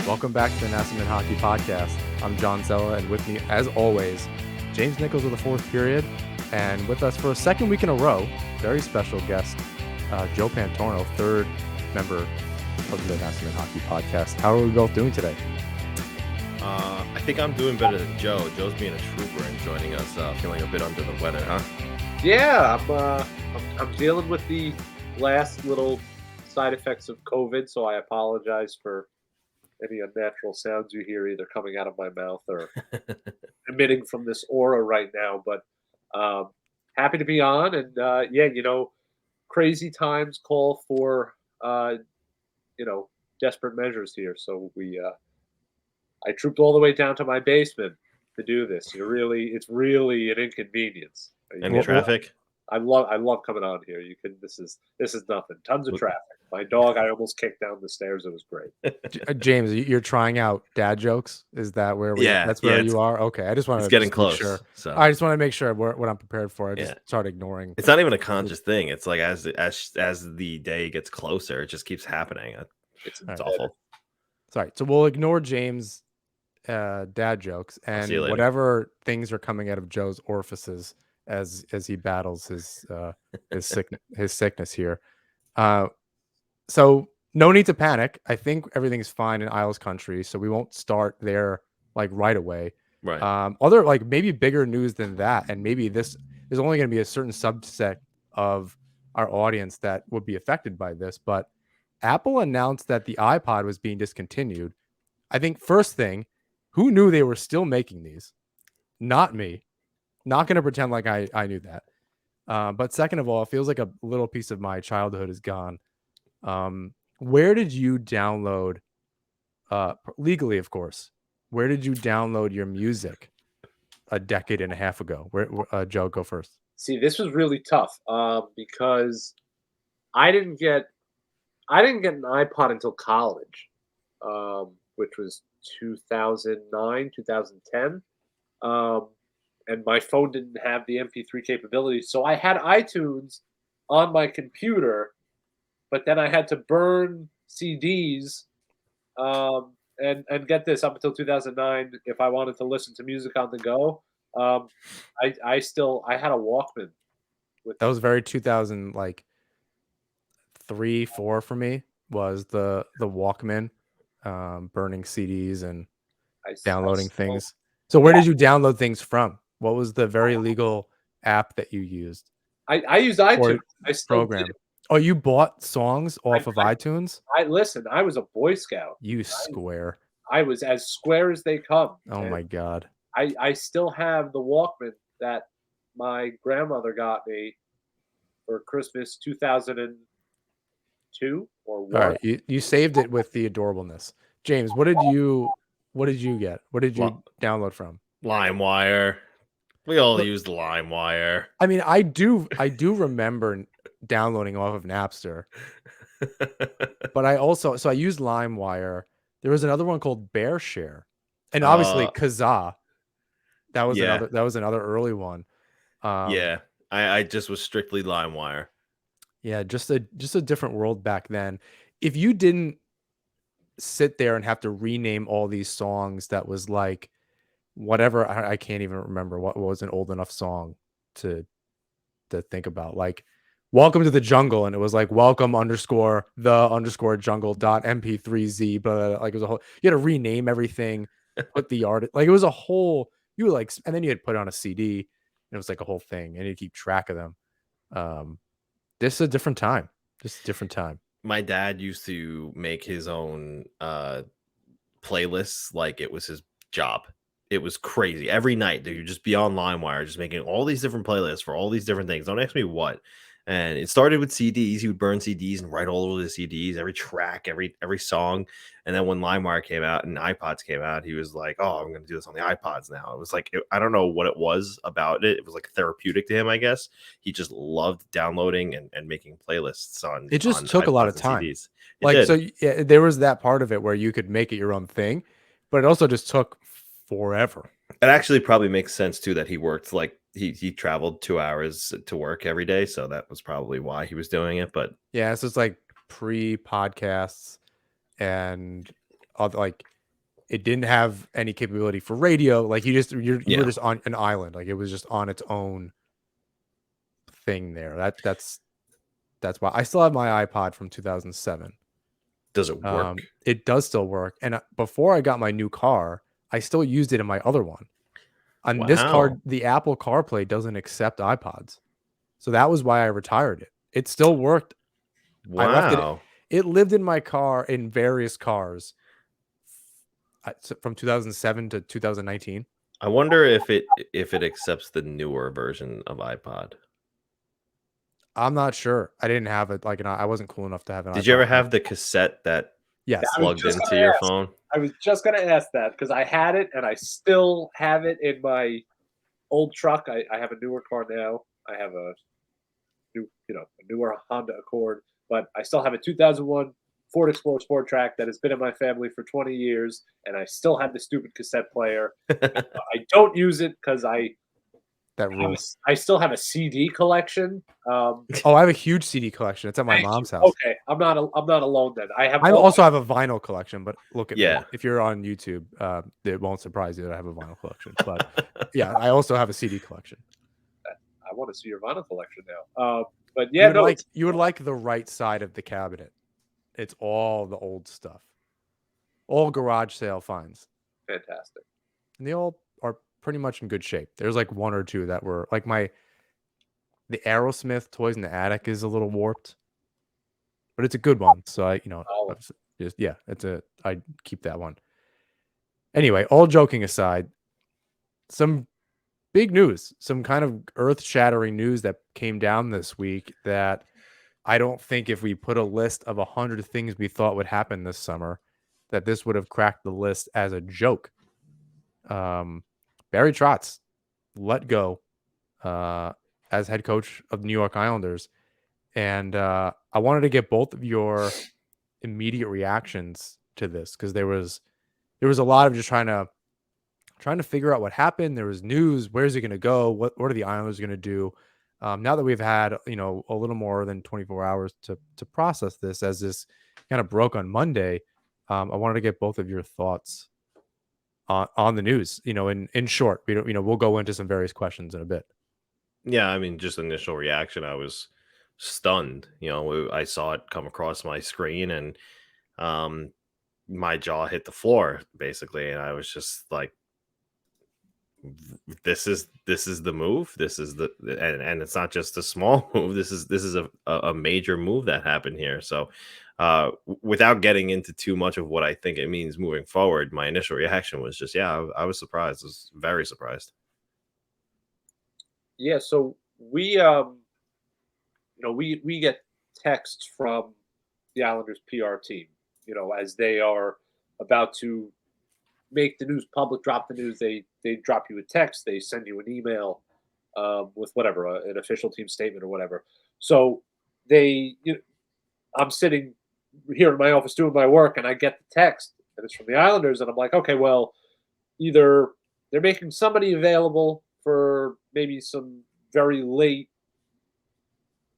Welcome back to the NY and Hockey Podcast. I'm John Zella, and with me, as always, James Nichols with the fourth period, and with us for a second week in a row, very special guest, Joe Pantorno, third member of the NY and Hockey Podcast. How are we both doing today? I think I'm doing better than Joe. Joe's being a trooper and joining us, feeling a bit under the weather, huh? Yeah, I'm dealing with the last little side effects of COVID, so I apologize for any unnatural sounds you hear either coming out of my mouth or emitting from this aura right now. But happy to be on, and crazy times call for desperate measures here. So I trooped all the way down to my basement to do this. It's really an inconvenience. Any traffic? I love coming on here. This is nothing. Tons of traffic. My dog, I almost kicked down the stairs. It was great. James, you're trying out dad jokes. Is that where that's where you are? Okay, I just want to getting close. Sure. So I just want to make sure what I'm prepared for. I just started ignoring. It's not even a conscious thing. It's like as the day gets closer, it just keeps happening. It's awful. Sorry. So we'll ignore James' dad jokes and whatever things are coming out of Joe's orifices as he battles his sickness here. So no need to panic. I think everything's fine in Isles country, so we won't start there like right away. Right. Other like maybe bigger news than that, and maybe there's only going to be a certain subset of our audience that would be affected by this. But Apple announced that the iPod was being discontinued. I think first thing, who knew they were still making these? Not me. Not going to pretend like I knew that. But second of all, it feels like a little piece of my childhood is gone. Where did you download, legally, of course, where did you download your music a decade and a half ago? Where Joe, go first. See, this was really tough because I didn't get an iPod until college, which was 2009, 2010. And my phone didn't have the MP3 capability. So I had iTunes on my computer, but then I had to burn CDs and get this, up until 2009, if I wanted to listen to music on the go. I had a Walkman. That was very 2000, like 3, 4 for me, was the Walkman, burning CDs and downloading things. So where did you download things from? What was the very legal app that you used? I used iTunes. I still program. Oh, you bought songs off of iTunes? I was a Boy Scout. You square. I was as square as they come. Oh my God. I still have the Walkman that my grandmother got me for Christmas 2002 or 1. All right, you saved it with the adorableness. James, what did you get? What did you download from? LimeWire. We all used LimeWire. I mean, I do remember downloading off of Napster. But I used LimeWire. There was another one called BearShare. And obviously Kazaa. That was another early one. I just was strictly LimeWire. Yeah, just a different world back then. If you didn't sit there and have to rename all these songs, that was like whatever, I can't even remember what was an old enough song to think about. Like Welcome to the Jungle, and it was like welcome _the_jungle.mp3z, but like it was a whole, you had to rename everything, put the art, like it was a whole, you were like, and then you had to put it on a CD, and it was like a whole thing, and you keep track of them. This is a different time. My dad used to make his own playlists like it was his job. It was crazy. Every night, dude, you'd just be on LimeWire, just making all these different playlists for all these different things. Don't ask me what. And it started with CDs. He would burn CDs and write all over the CDs, every track, every song. And then when LimeWire came out and iPods came out, he was like, "Oh, I'm going to do this on the iPods now." It was like, I don't know what it was about it. It was like therapeutic to him, I guess. He just loved downloading and making playlists on. It just took a lot of time. Did. There was that part of it where you could make it your own thing, but it also just took forever. It actually probably makes sense too that he worked, like he traveled 2 hours to work every day, so that was probably why he was doing it. But yeah, so it's like pre-podcasts and like It didn't have any capability for radio. Like you Yeah. were just on an island. Like it was just on its own thing there. That's why I still have my iPod from 2007. Does it work? It does still work. And before I got my new car, I still used it in my other one. On this car, Wow. the Apple CarPlay doesn't accept iPods. So that was why I retired it. It still worked. I left it. Wow. It lived in my car in various cars from 2007 to 2019. I wonder if it accepts the newer version of iPod. I'm not sure. I didn't have it I wasn't cool enough to have an Did iPod. you ever have the cassette that Yes. plugged into your phone? I was just going to ask that because I had it and I still have it in my old truck. I have a newer car now. I have a newer Honda Accord, but I still have a 2001 Ford Explorer Sport Track that has been in my family for 20 years, and I still have the stupid cassette player. I don't use it because I still have a CD collection. I have a huge CD collection. It's at my mom's house. Okay, I'm not alone then. I also have a vinyl collection, but look at me. Yeah. If you're on YouTube, it won't surprise you that I have a vinyl collection. But yeah, I also have a CD collection. I want to see your vinyl collection now. But yeah, you would like the right side of the cabinet. It's all the old stuff, all garage sale finds. Fantastic. And they all are pretty much in good shape. There's like one or two that were like the Aerosmith Toys in the Attic is a little warped, but it's a good one. So I keep that one. Anyway, all joking aside, some big news, some kind of earth-shattering news that came down this week that I don't think if we put a list of 100 things we thought would happen this summer, that this would have cracked the list as a joke. Barry Trotz let go as head coach of the New York Islanders. And I wanted to get both of your immediate reactions to this because there was a lot of just trying to figure out what happened. There was news. Where's it going to go? What are the Islanders going to do? Now that we've had, a little more than 24 hours to process this as this kind of broke on Monday, I wanted to get both of your thoughts on the news, in short. We'll go into some various questions in a bit. Yeah, I mean, just initial reaction, I was stunned. I saw it come across my screen and my jaw hit the floor basically, and I was just like, this is the move. This is and it's not just a small move. This is a major move that happened here. So without getting into too much of what I think it means moving forward, my initial reaction was just, I was surprised. I was very surprised. Yeah, so we we get texts from the Islanders PR team, as they are about to make the news public, drop the news. They drop you a text, they send you an email with whatever, an official team statement or whatever. So I'm sitting here in my office doing my work, and I get the text, and it's from the Islanders, and I'm like, okay, well, either they're making somebody available for maybe some very late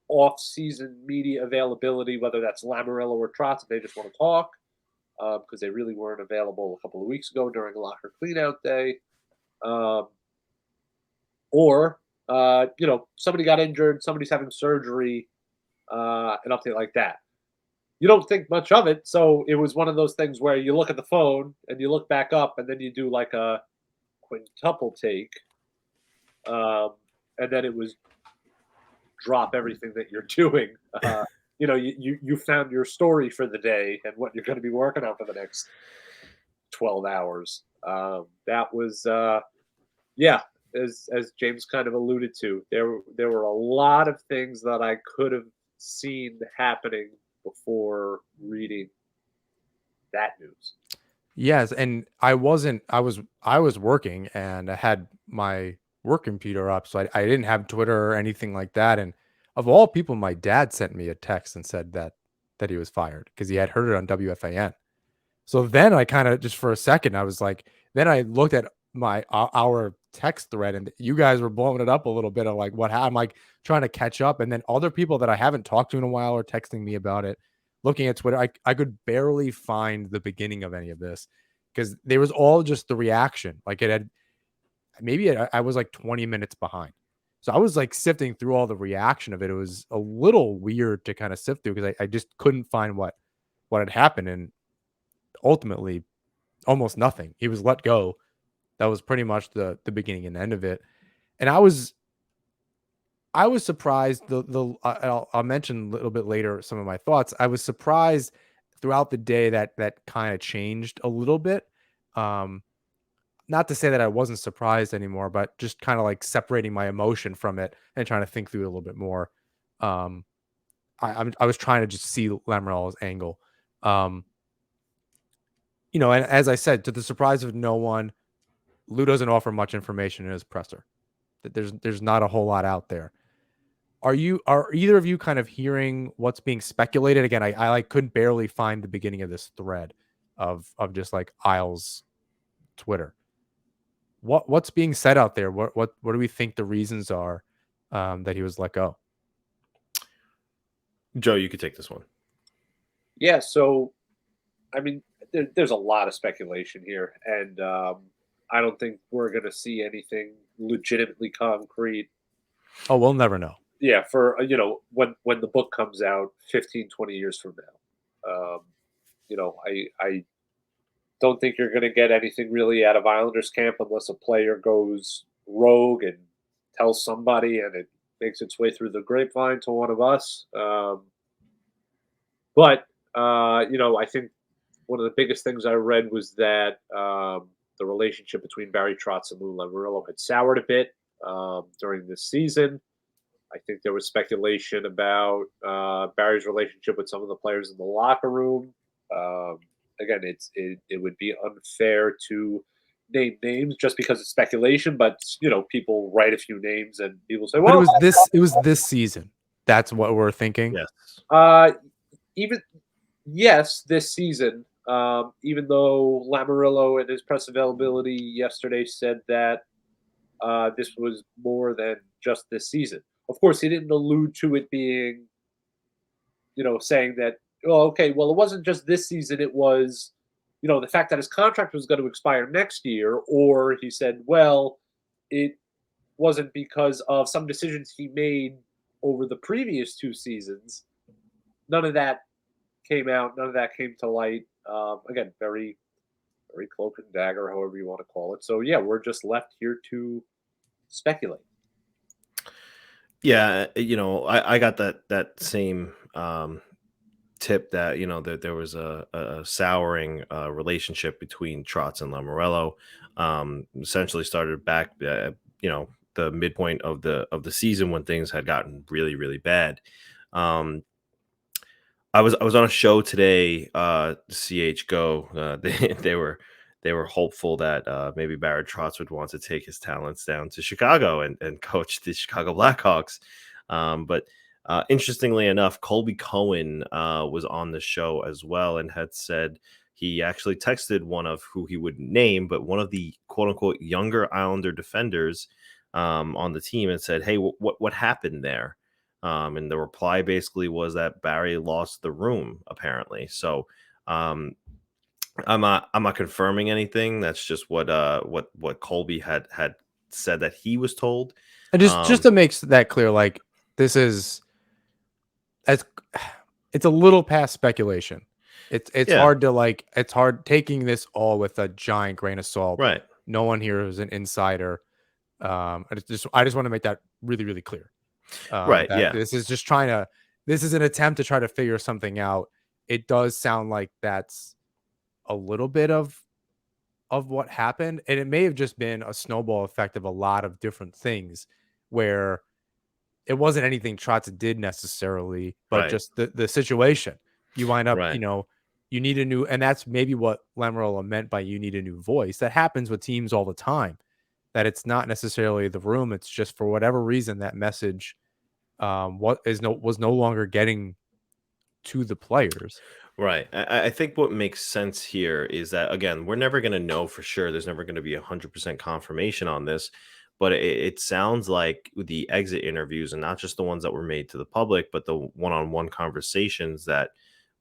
off-season media availability, whether that's Lamoriello or Trotz, if they just want to talk, because they really weren't available a couple of weeks ago during a locker cleanout day. Or somebody got injured, somebody's having surgery, an update like that. You don't think much of it, so it was one of those things where you look at the phone and you look back up, and then you do like a quintuple take, and then it was drop everything that you're doing. You found your story for the day and what you're going to be working on for the next 12 hours. That was, as James kind of alluded to, there were a lot of things that I could have seen happening before reading that news. Yes, and I was working and I had my work computer up, so I didn't have Twitter or anything like that. And of all people, my dad sent me a text and said that he was fired because he had heard it on WFAN. So then I kind of just for a second I was like, then I looked at our text thread and you guys were blowing it up a little bit of like what I'm like trying to catch up, and then other people that I haven't talked to in a while are texting me about it. Looking at Twitter, I could barely find the beginning of any of this because there was all just the reaction. Like I was like 20 minutes behind. So I was like sifting through all the reaction of it. It was a little weird to kind of sift through because I just couldn't find what had happened. And ultimately, almost nothing. He was let go. That was pretty much the beginning and end of it. And I was surprised. I'll mention a little bit later some of my thoughts. I was surprised throughout the day that kind of changed a little bit. Not to say that I wasn't surprised anymore, but just kind of like separating my emotion from it and trying to think through it a little bit more. I was trying to just see Lamoriello's angle. And as I said, to the surprise of no one, Lou doesn't offer much information in his presser. There's not a whole lot out there. Are either of you kind of hearing what's being speculated? Again, I like couldn't barely find the beginning of this thread of just like Isles' Twitter. What's being said out there? What do we think the reasons are that he was let go? Joe, you could take this one. Yeah, so I mean, there's a lot of speculation here, and I don't think we're going to see anything legitimately concrete. Oh, we'll never know. Yeah, for when the book comes out 15, 20 years from now, I don't think you're going to get anything really out of Islanders camp unless a player goes rogue and tells somebody, and it makes its way through the grapevine to one of us. But I think one of the biggest things I read was that the relationship between Barry Trotz and Lou Lamoriello had soured a bit during this season. I think there was speculation about Barry's relationship with some of the players in the locker room. Again, it would be unfair to name names just because it's speculation, but people write a few names and people say, But "Well, it was this season. That's what we're thinking. Yes. Even yes, this season." Even though Lamoriello in his press availability yesterday said that this was more than just this season. Of course, he didn't allude to it being, saying that, oh, okay, well, it wasn't just this season. It was, the fact that his contract was going to expire next year. Or he said, well, it wasn't because of some decisions he made over the previous 2 seasons. None of that came out. None of that came to light. Again, very, very cloak and dagger, however you want to call it. So, yeah, we're just left here to speculate. Yeah, I got that same tip that that there was a souring relationship between Trotz and Lamoriello. Essentially started back, the midpoint of the season when things had gotten really really bad. Um, I was on a show today, CH Go. They were hopeful that maybe Barrett Trotz would want to take his talents down to Chicago and coach the Chicago Blackhawks. But interestingly enough, Colby Cohen was on the show as well and had said he actually texted one of who he wouldn't name, but one of the quote unquote younger Islander defenders on the team and said, "Hey, what happened there?" And the reply basically was that Barry lost the room, apparently. So I'm not confirming anything. That's just what Colby had said that he was told. And just to make that clear, like this is as it's a little past speculation. It's hard to it's hard taking this all with a giant grain of salt. Right. No one here is an insider. I just want to make that really, really clear. Right. Yeah. This is an attempt to try to figure something out. It does sound like that's a little bit of what happened, and it may have just been a snowball effect of a lot of different things where it wasn't anything Trotz did necessarily, but Right. just the situation. You wind up, Right. you need a new, and that's maybe what Lamoriello meant by you need a new voice. That happens with teams all the time. That it's not necessarily the room; it's just for whatever reason that message was no longer getting to the players. Right. I think what makes sense here is that, again, we're never going to know for sure. There's never going to be 100% confirmation on this, but it sounds like with the exit interviews, and not just the ones that were made to the public, but the one-on-one conversations that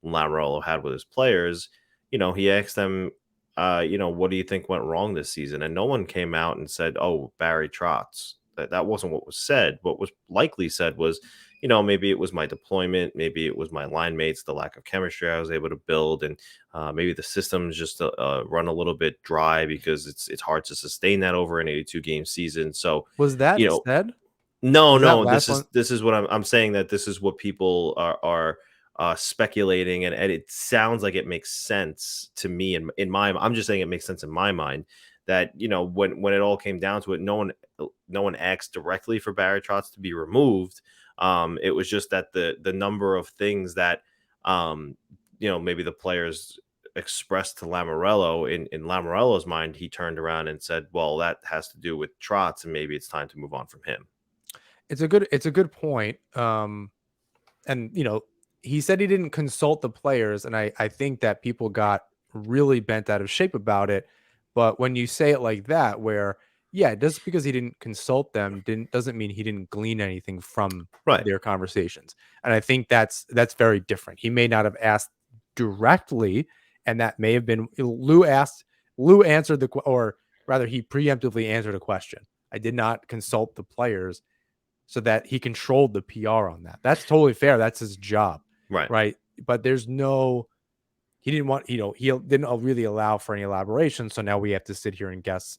Lamoriello had with his players, he asked them, what do you think went wrong this season? And no one came out and said, oh, Barry Trotz. That wasn't what was said. What was likely said was, maybe it was my deployment, maybe it was my line mates, the lack of chemistry I was able to build, and maybe the systems just run a little bit dry because it's hard to sustain that over an 82 game season. So, Was that you know, said? no, Was that no. last This one? is what I'm saying, that this is what people are speculating, and it sounds like it makes sense to me. In my, I'm just saying it makes sense in my mind that when it all came down to it, no one asked directly for Barry Trotz to be removed. It was just that the number of things that maybe the players expressed to Lamoriello, in Lamoriello's mind, he turned around and said, well, that has to do with Trotz, and maybe it's time to move on from him. It's a good point. And he said he didn't consult the players, and I think that people got really bent out of shape about it. But when you say it like that, where yeah, just because he didn't consult them doesn't mean he didn't glean anything from Right. their conversations. And I think that's very different. He may not have asked directly, and that may have been Lou answered or rather he preemptively answered a question. I did not consult the players, so that he controlled the PR on that. That's totally fair. That's his job. Right. Right. But he didn't want, he didn't really allow for any elaboration. So now we have to sit here and guess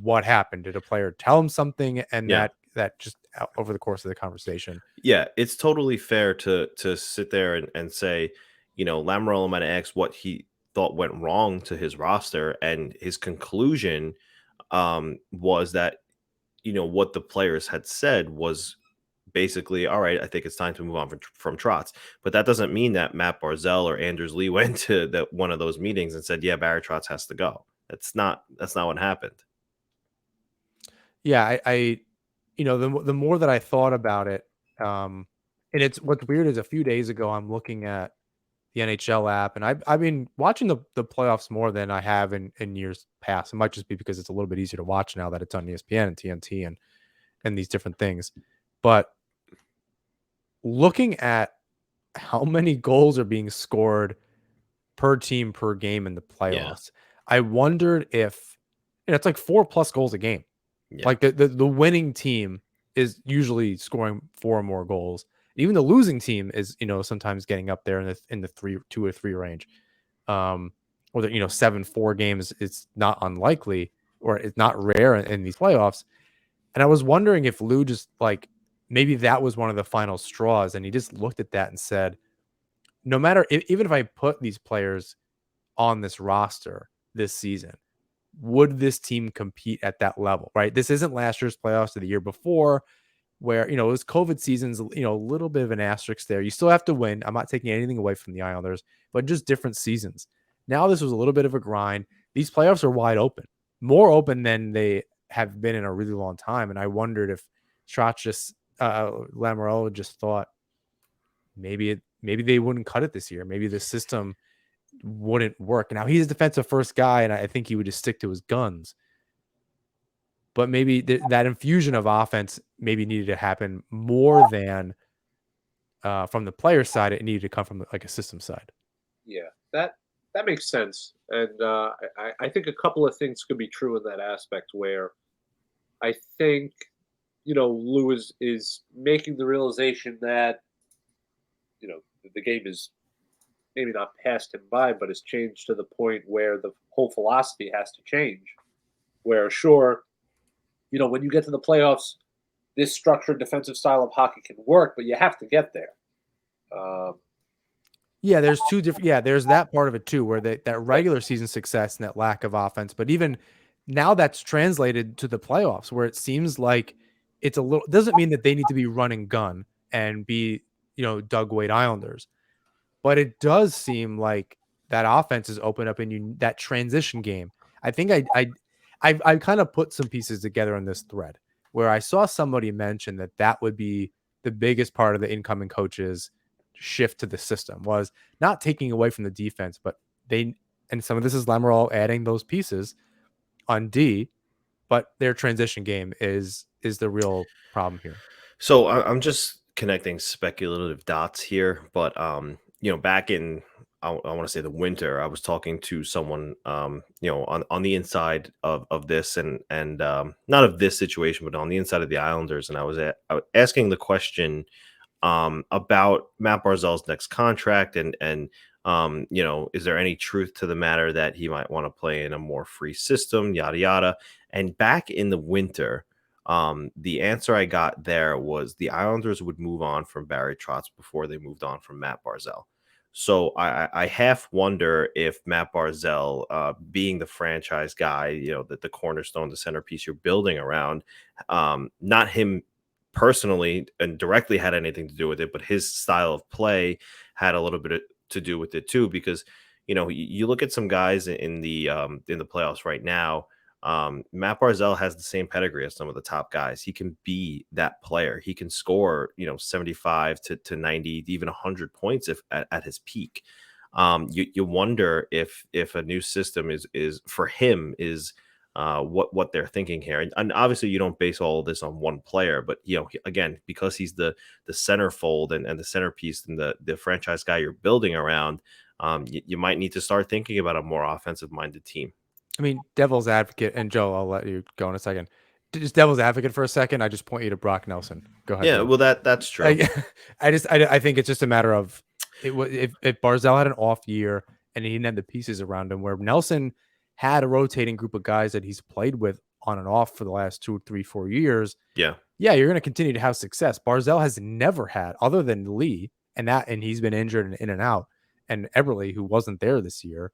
what happened. Did a player tell him something? And Yeah. that just over the course of the conversation. Yeah, it's totally fair to sit there and say, Lamoriello might have asked what he thought went wrong to his roster, and his conclusion was that what the players had said was basically, all right, I think it's time to move on from Trotz. But that doesn't mean that Matt Barzell or Anders Lee went to one of those meetings and said, yeah, Barry Trotz has to go. That's not what happened. Yeah. The more that I thought about it, and what's weird is a few days ago, I'm looking at the NHL app, and I've been watching the playoffs more than I have in years past. It might just be because it's a little bit easier to watch now that it's on ESPN and TNT and these different things. But looking at how many goals are being scored per team per game in the Yeah. playoffs, I wondered if it's like 4+ goals a game. Yeah. Like the winning team is usually scoring 4 or more goals. Even the losing team is, sometimes getting up there in the 2 or 3 range. Or 7-4 games, it's not unlikely, or it's not rare in these playoffs. And I was wondering if Lou just like maybe that was one of the final straws, and he just looked at that and said, no matter even if I put these players on this roster this season, would this team compete at that level? Right? This isn't last year's playoffs or the year before, where it was COVID seasons. A little bit of an asterisk there. You still have to win. I'm not taking anything away from the Islanders, but just different seasons. Now this was a little bit of a grind. These playoffs are wide open, more open than they have been in a really long time. And I wondered if Lamoriello just thought maybe they wouldn't cut it this year. Maybe the system wouldn't work. Now he's a defensive first guy, and I think he would just stick to his guns. But maybe that infusion of offense maybe needed to happen more than from the player side. It needed to come from like a system side. Yeah, that makes sense, and I think a couple of things could be true in that aspect. Where I think Lou is making the realization that the game is maybe not passed him by, but has changed to the point where the whole philosophy has to change. Where sure, when you get to the playoffs, this structured defensive style of hockey can work, but you have to get there. Yeah, there's two different. Yeah, there's that part of it too, where that regular season success and that lack of offense. But even now, that's translated to the playoffs, where it seems like it's a little. Doesn't mean that they need to be running gun and be Doug Wade Islanders, but it does seem like that offense is open up in that transition game. I think I kind of put some pieces together on this thread where I saw somebody mention that would be the biggest part of the incoming coaches shift to the system, was not taking away from the defense, but and some of this is Lamoriello adding those pieces on D, but their transition game is the real problem here. So I'm just connecting speculative dots here, but back in want to say the winter, I was talking to someone, on the inside of this and not of this situation, but on the inside of the Islanders, and I was asking the question about Matt Barzal's next contract and is there any truth to the matter that he might want to play in a more free system, yada yada. And back in the winter, the answer I got there was the Islanders would move on from Barry Trotz before they moved on from Matt Barzal. So I half wonder if Matt Barzal, being the franchise guy, the cornerstone, the centerpiece you're building around, not him personally and directly had anything to do with it, but his style of play had a little bit to do with it too. Because you look at some guys in the playoffs right now. Matt Barzal has the same pedigree as some of the top guys. He can be that player. He can score 75 to 90, even 100 points if at his peak. You wonder if a new system is for him is what they're thinking here. And obviously you don't base all of this on one player, but again, because he's the centerfold and the centerpiece and the franchise guy you're building around, you might need to start thinking about a more offensive minded team. I mean, devil's advocate, and Joe, I'll let you go in a second. Just devil's advocate for a second. I just point you to Brock Nelson. Go ahead. Yeah, Joe. well, that's true. I think it's just a matter of if Barzal had an off year and he didn't have the pieces around him, where Nelson had a rotating group of guys that he's played with on and off for the last 2, 3, 4 years. Yeah, you're going to continue to have success. Barzal has never had, other than Lee, and he's been injured and in and out, and Eberle, who wasn't there this year.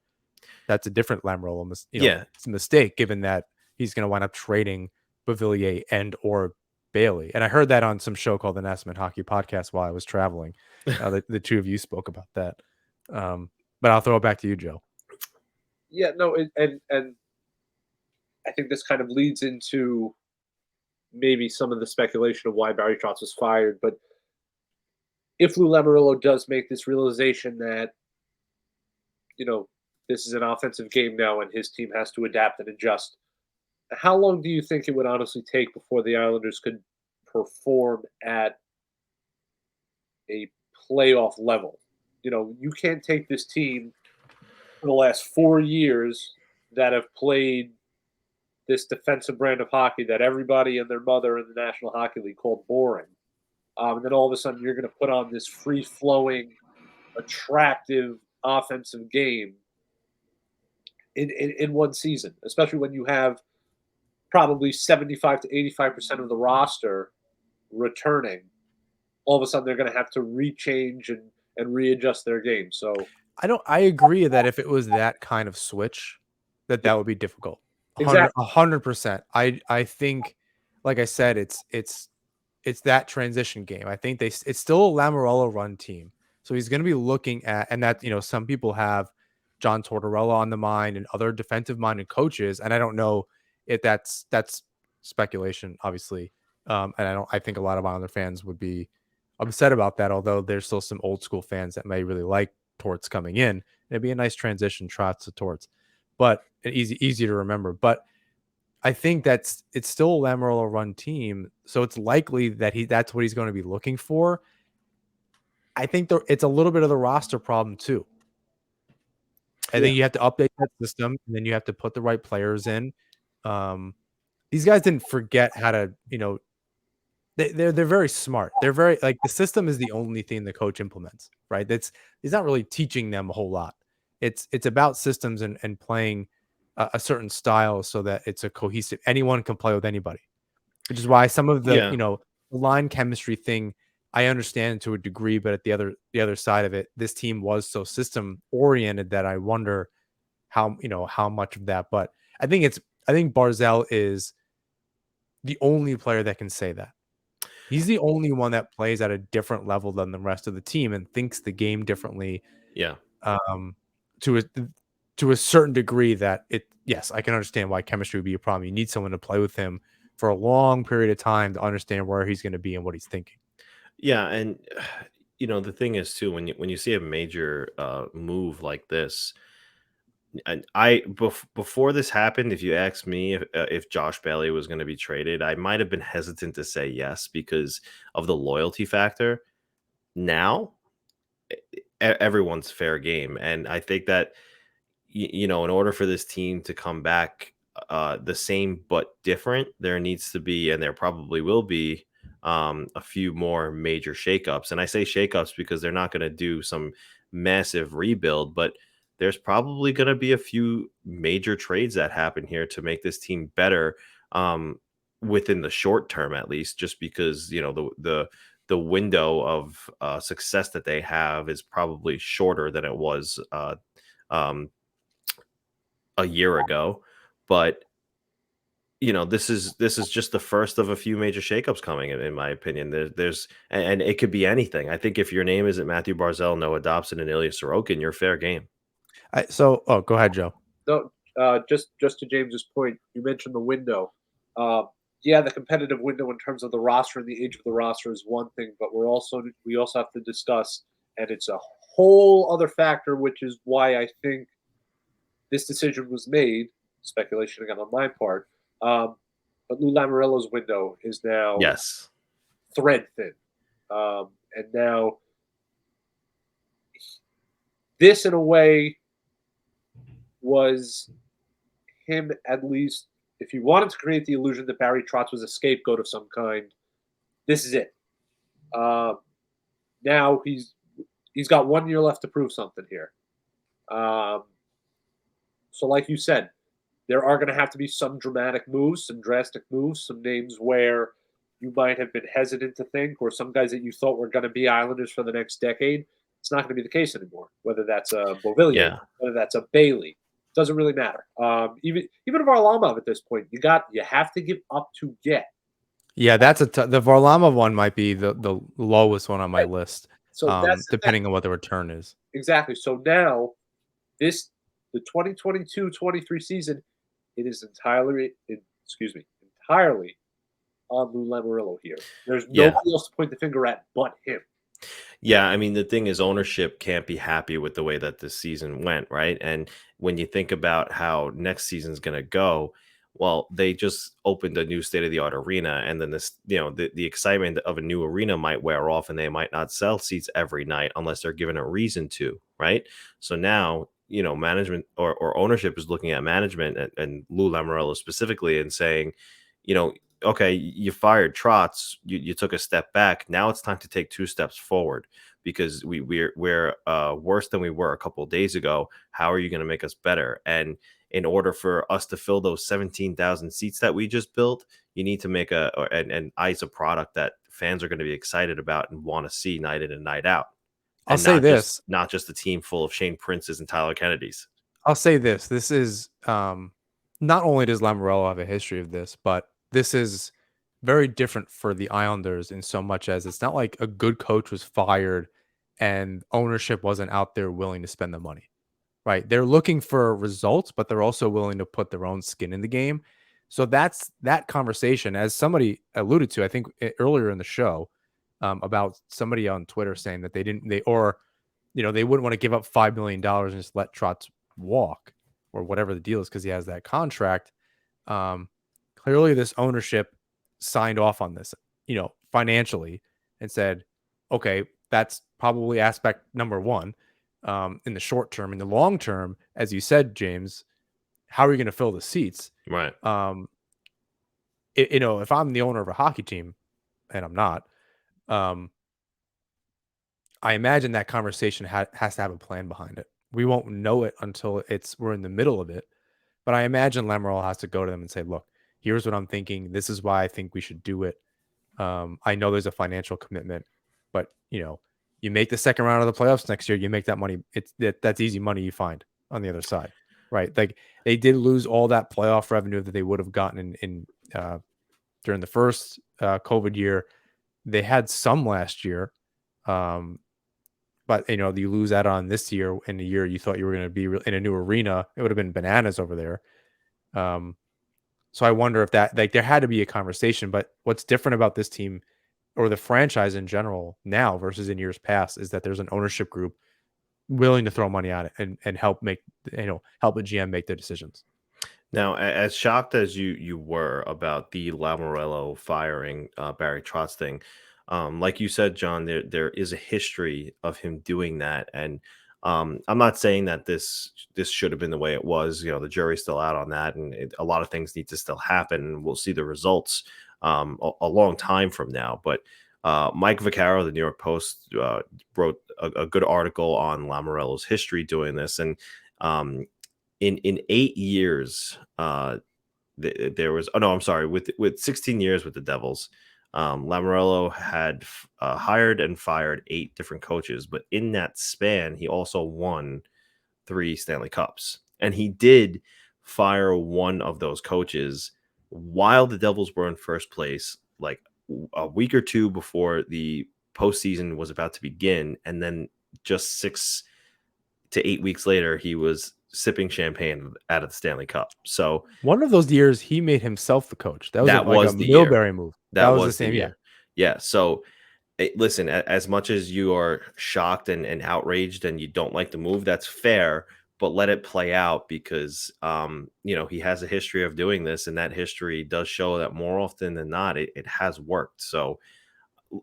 That's a different Lamoriello it's a mistake, given that he's going to wind up trading Beauvillier and or Bailey. And I heard that on some show called the Nassau Hockey Podcast while I was traveling. The two of you spoke about that. But I'll throw it back to you, Joe. Yeah, no, and I think this kind of leads into maybe some of the speculation of why Barry Trotz was fired. But if Lou Lamoriello does make this realization that, this is an offensive game now and his team has to adapt and adjust, how long do you think it would honestly take before the Islanders could perform at a playoff level? You can't take this team for the last 4 years that have played this defensive brand of hockey that everybody and their mother in the National Hockey League called boring. And then all of a sudden you're going to put on this free-flowing, attractive offensive game in one season, especially when you have probably 75 to 85% of the roster returning. All of a sudden they're going to have to rechange and readjust their game. So I agree that if it was that kind of switch, that would be difficult. 100%. I think, like I said, it's that transition game. I think it's still a Lamoriello run team. So he's going to be looking at, and that, you some people have John Tortorella on the mind and other defensive minded coaches. And I don't know if that's speculation, obviously. And I think a lot of Islander fans would be upset about that, although there's still some old school fans that may really like Torts coming in. It'd be a nice transition, Trotz to Torts, but easy to remember. But I think it's still a Lamoriello run team, so it's likely that that's what he's going to be looking for. I think it's a little bit of the roster problem too. I think you have to update that system, and then you have to put the right players in. These guys didn't forget how to, they're very smart. They're very, like, the system is the only thing the coach implements, right? He's not really teaching them a whole lot. It's about systems and playing a certain style so that it's a cohesive, anyone can play with anybody, which is why some of the, line chemistry thing, I understand to a degree, but at the other side of it, this team was so system oriented that I wonder how much of that, but I think Barzal is the only player that can say that. He's the only one that plays at a different level than the rest of the team and thinks the game differently. Yeah. To a certain degree that yes, I can understand why chemistry would be a problem. You need someone to play with him for a long period of time to understand where he's going to be and what he's thinking. Yeah, and the thing is too, when you see a major move like this, and before this happened, if you asked me if Josh Bailey was going to be traded, I might have been hesitant to say yes because of the loyalty factor. Now, everyone's fair game. And I think that in order for this team to come back the same but different, there needs to be, and there probably will be, a few more major shakeups. And I say shakeups because they're not going to do some massive rebuild, but there's probably going to be a few major trades that happen here to make this team better, within the short term, at least, just because the window of success that they have is probably shorter than it was um, a year ago. But this is just the first of a few major shakeups coming in my opinion. There's and it could be anything. I think if your name isn't Matthew Barzal, Noah Dobson, and Ilya Sorokin, you're fair game. Go ahead, Joe. No, just to James's point, you mentioned the window. Yeah, the competitive window in terms of the roster and the age of the roster is one thing, but we also have to discuss, and it's a whole other factor, which is why I think this decision was made. Speculation again on my part, but Lou Lamoriello's window is now Yes. thread thin, and now this, in a way, was him, at least, if he wanted to create the illusion that Barry Trotz was a scapegoat of some kind, this is it. Now he's got 1 year left to prove something here. So, like you said, there are going to have to be some dramatic moves, some drastic moves, some names where you might have been hesitant to think, or some guys that you thought were going to be Islanders for the next decade. It's not going to be the case anymore. Whether that's a Beauvillier, Yeah. whether that's a Bailey, doesn't really matter. Even Varlamov at this point, you have to give up to get. Yeah, that's the Varlamov one might be the lowest one on my Right. list. So that's Depending on what the return is. exactly. So now the 2022-23 season, it is entirely on Lou Lamoriello here. There's Yeah. nobody else to point the finger at but him. Yeah, I mean, the thing is, ownership can't be happy with the way that this season went, right? And when you think about how next season's going to go, well, they just opened a new state of the art arena, and then the excitement of a new arena might wear off, and they might not sell seats every night unless they're given a reason to, right? So now, management or ownership is looking at management and Lou Lamoriello specifically and saying, okay, you fired Trotz, you took a step back. Now it's time to take 2 steps forward because we're worse than we were a couple of days ago. How are you going to make us better? And in order for us to fill those 17,000 seats that we just built, you need to make and ice a product that fans are going to be excited about and want to see night in and night out. I'll And say this. not just a team full of Shane Princes and Tyler Kennedys. I'll say this. This is not only does Lamoriello have a history of this, but this is very different for the Islanders in so much as it's not like a good coach was fired and ownership wasn't out there willing to spend the money, right? They're looking for results, but they're also willing to put their own skin in the game. So that's that conversation, as somebody alluded to, I think earlier in the show, about somebody on Twitter saying that they wouldn't want to give up $5 million and just let Trotz walk or whatever the deal is because he has that contract. Clearly this ownership signed off on this, financially, and said, okay, that's probably aspect number one. In the short term. In the long term, as you said, James, how are you going to fill the seats? Right. If I'm the owner of a hockey team, and I'm not, I imagine that conversation has to have a plan behind it. We won't know it until we're in the middle of it. But I imagine Lamoriello has to go to them and say, look, here's what I'm thinking. This is why I think we should do it. I know there's a financial commitment, but you make the second round of the playoffs next year, you make that money. That's easy money you find on the other side, right? Like they did lose all that playoff revenue that they would have gotten in during the first COVID year. They had some last year, but you lose that on this year. In a year you thought you were going to be in a new arena, it would have been bananas over there. So I wonder if that, like, there had to be a conversation. But what's different about this team or the franchise in general now versus in years past is that there's an ownership group willing to throw money at it and help help a GM make the decisions. Now, as shocked as you were about the Lamoriello firing Barry Trotz thing, Like you said, John, there is a history of him doing that, and I'm not saying that this should have been the way it was. You know, the jury's still out on that, and a lot of things need to still happen, and we'll see the results a long time from now. But Mike Vaccaro, the New York Post, wrote a good article on Lamoriello's history doing this, and in 8 years, there was oh no, I'm sorry, with 16 years with the Devils, Lamoriello had hired and fired 8 different coaches, but in that span, he also won 3 Stanley Cups, and he did fire one of those coaches while the Devils were in first place, like a week or two before the postseason was about to begin, and then just 6 to 8 weeks later, he was sipping champagne out of the Stanley Cup. So One of those years, he made himself the coach. That was that like a was the year. Milbury move. That That was the was the same. Yeah. year. Yeah. So listen, as much as you are shocked and outraged and you don't like the move, that's fair, but let it play out because he has a history of doing this, and that history does show that more often than not it has worked. So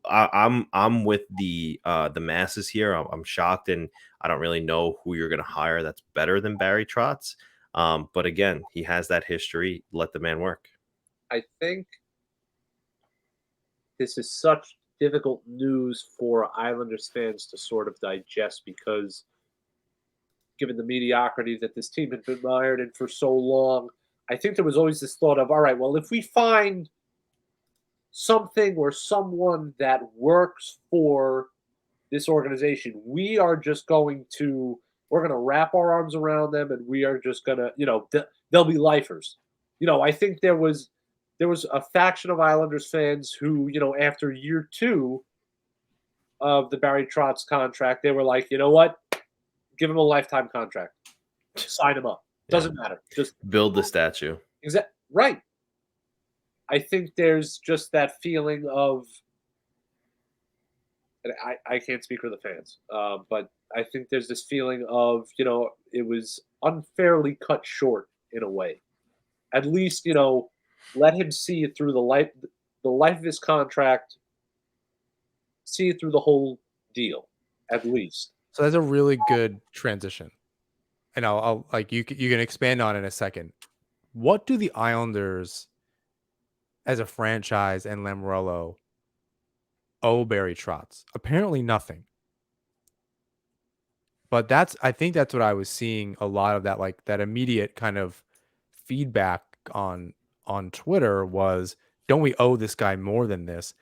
I'm with the masses here. I'm shocked, and I don't really know who you're going to hire that's better than Barry Trotz. But again, he has that history. Let the man work. I think this is such difficult news for Islanders fans to sort of digest because given the mediocrity that this team had been mired in for so long, I think there was always this thought of, all right, well, if we find something or someone that works for this organization, we're going to wrap our arms around them, and we are just going to, they'll be lifers. I think there was a faction of Islanders fans who, after year 2 of the Barry Trotz contract, they were like, you know what? Give him a lifetime contract. Sign him up. Doesn't matter. Just build the statue. Right. I think there's just that feeling of, and I can't speak for the fans, but I think there's this feeling of, it was unfairly cut short in a way. At least, let him see it through the life of his contract, see it through the whole deal, at least. So that's a really good transition, and I'll like you can expand on it in a second. What do the Islanders, as a franchise, and Lamoriello owe Barry Trotz? Apparently nothing. But I think that's what I was seeing a lot of, that like that immediate kind of feedback on Twitter was, don't we owe this guy more than this?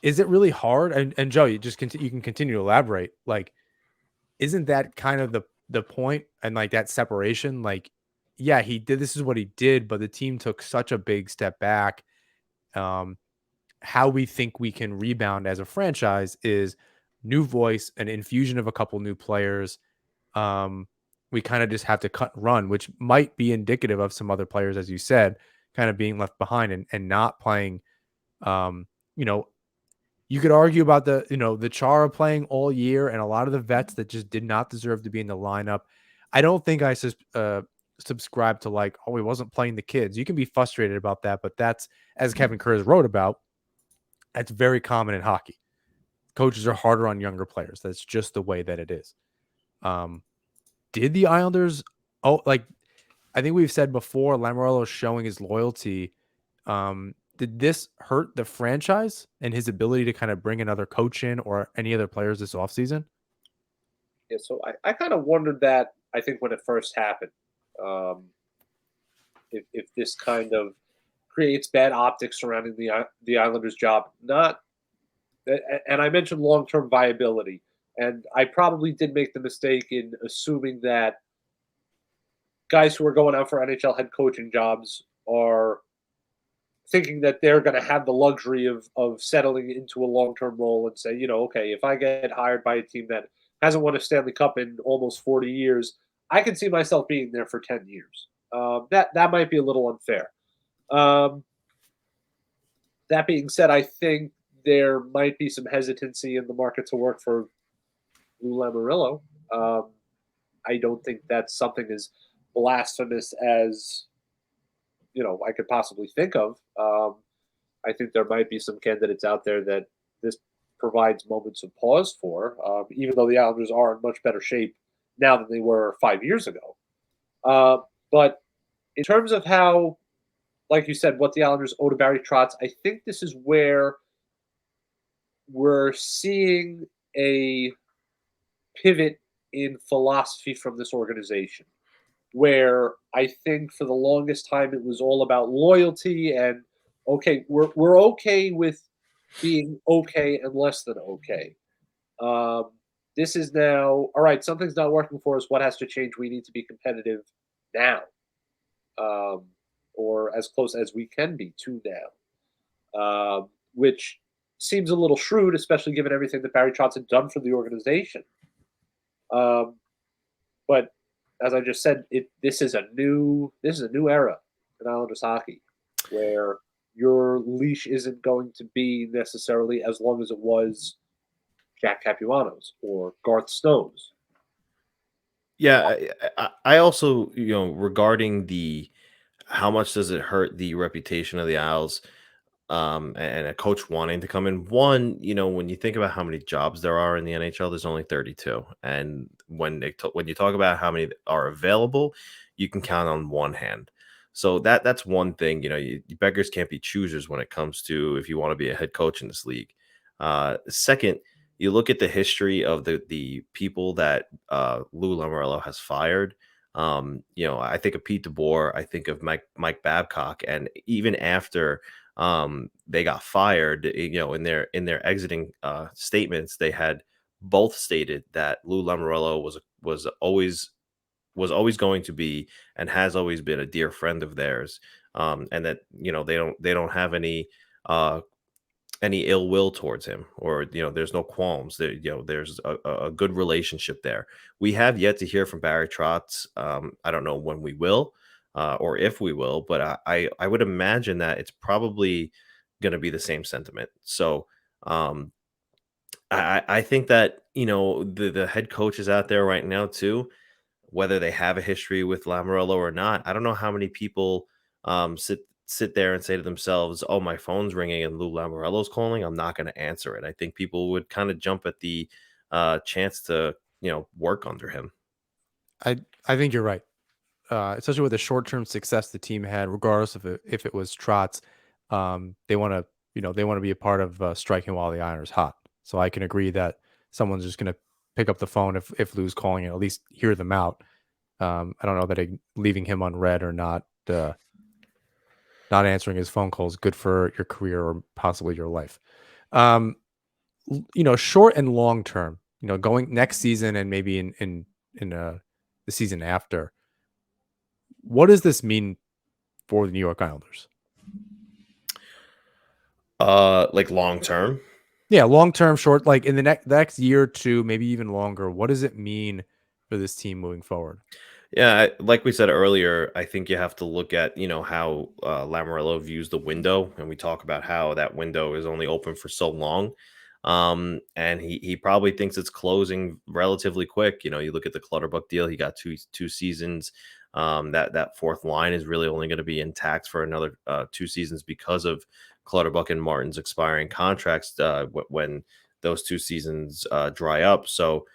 Is it really hard? And Joe, you can continue to elaborate. Like, isn't that kind of the point, and like that separation? Like, yeah, this is what he did, but the team took such a big step back. How we think we can rebound as a franchise is new voice, an infusion of a couple new players. We kind of just have to cut and run, which might be indicative of some other players, as you said, kind of being left behind and not playing. You could argue about the Chara playing all year and a lot of the vets that just did not deserve to be in the lineup. I don't think I subscribe to like, oh, he wasn't playing the kids. You can be frustrated about that, but that's, as Kevin Kurz wrote about, that's very common in hockey. Coaches are harder on younger players. That's just the way that it is. Did the Islanders? Oh, like I think we've said before, Lamoriello showing his loyalty. Did this hurt the franchise and his ability to kind of bring another coach in or any other players this offseason? Yeah, so I kind of wondered that, I think, when it first happened. If this kind of creates bad optics surrounding the Islanders' job. And I mentioned long-term viability, and I probably did make the mistake in assuming that guys who are going out for NHL head coaching jobs are thinking that they're going to have the luxury of settling into a long-term role and say, okay, if I get hired by a team that hasn't won a Stanley Cup in almost 40 years, I can see myself being there for 10 years. That might be a little unfair. That being said, I think there might be some hesitancy in the market to work for Lou Lamoriello. I don't think that's something as blasphemous as I could possibly think of. I think there might be some candidates out there that this provides moments of pause for, even though the Islanders are in much better shape now than they were 5 years ago. But in terms of how, like you said, what the Islanders owe to Barry Trotz, I think this is where we're seeing a pivot in philosophy from this organization, where I think for the longest time it was all about loyalty and okay, we're okay with being okay and less than okay. Um, this is now all right. Something's not working for us. What has to change? We need to be competitive now, um, or as close as we can be to now, which seems a little shrewd, especially given everything that Barry Trotz had done for the organization. Um, but as I just said, this is a new era in Islanders hockey, where your leash isn't going to be necessarily as long as it was Jack Capuano's or Garth Snow's. Yeah, I also, regarding the how much does it hurt the reputation of the Isles, and a coach wanting to come in. One, when you think about how many jobs there are in the NHL, there's only 32, and when you talk about how many are available, you can count on one hand. So that's one thing. Beggars can't be choosers when it comes to if you want to be a head coach in this league. Second, you look at the history of the people that Lou Lamoriello has fired. I think of Pete DeBoer, I think of Mike Babcock, and even after they got fired, in their exiting statements, they had both stated that Lou Lamoriello was always going to be and has always been a dear friend of theirs, and that they don't have any ill will towards him, or there's no qualms there. There's a good relationship there. We have yet to hear from Barry Trotz. I don't know when we will, or if we will, but I would imagine that it's probably going to be the same sentiment. So I think that the head coaches out there right now too, whether they have a history with Lamoriello or not. I don't know how many people sit there and say to themselves, "Oh, my phone's ringing and Lou Lamoriello's calling. I'm not going to answer it." I think people would kind of jump at the chance to work under him. I think you're right. Especially with the short-term success the team had, regardless of if it was Trotz, they want to be a part of striking while the iron is hot. So I can agree that someone's just going to pick up the phone if Lou's calling and at least hear them out. I don't know that leaving him unread or not answering his phone calls good for your career or possibly your life. Short and long term, going next season and maybe in the season after. What does this mean for the New York Islanders? Like long term. Yeah, long term, short, like in the next year or two, maybe even longer. What does it mean for this team moving forward? Yeah, like we said earlier, I think you have to look at how Lamoriello views the window, and we talk about how that window is only open for so long, and he probably thinks it's closing relatively quick. You look at the Clutterbuck deal; he got two seasons. That fourth line is really only going to be intact for another 2 seasons because of Clutterbuck and Martin's expiring contracts when those 2 seasons dry up. So.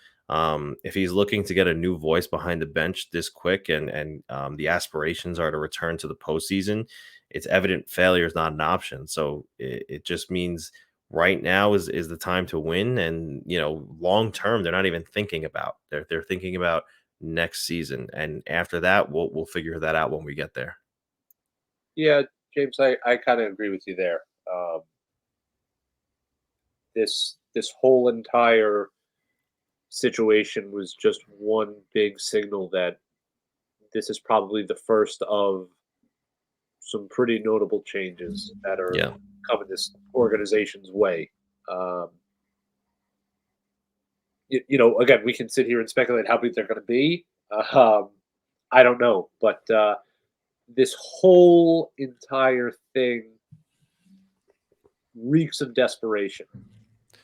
If he's looking to get a new voice behind the bench this quick, and the aspirations are to return to the postseason, it's evident failure is not an option. So it just means right now is the time to win, and long term they're not even thinking about. They're thinking about next season, and after that we'll figure that out when we get there. Yeah, James, I kind of agree with you there. This whole entire situation was just one big signal that this is probably the first of some pretty notable changes that are Yeah. coming this organization's way. Again, we can sit here and speculate how big they're going to be. I don't know, but this whole entire thing reeks of desperation.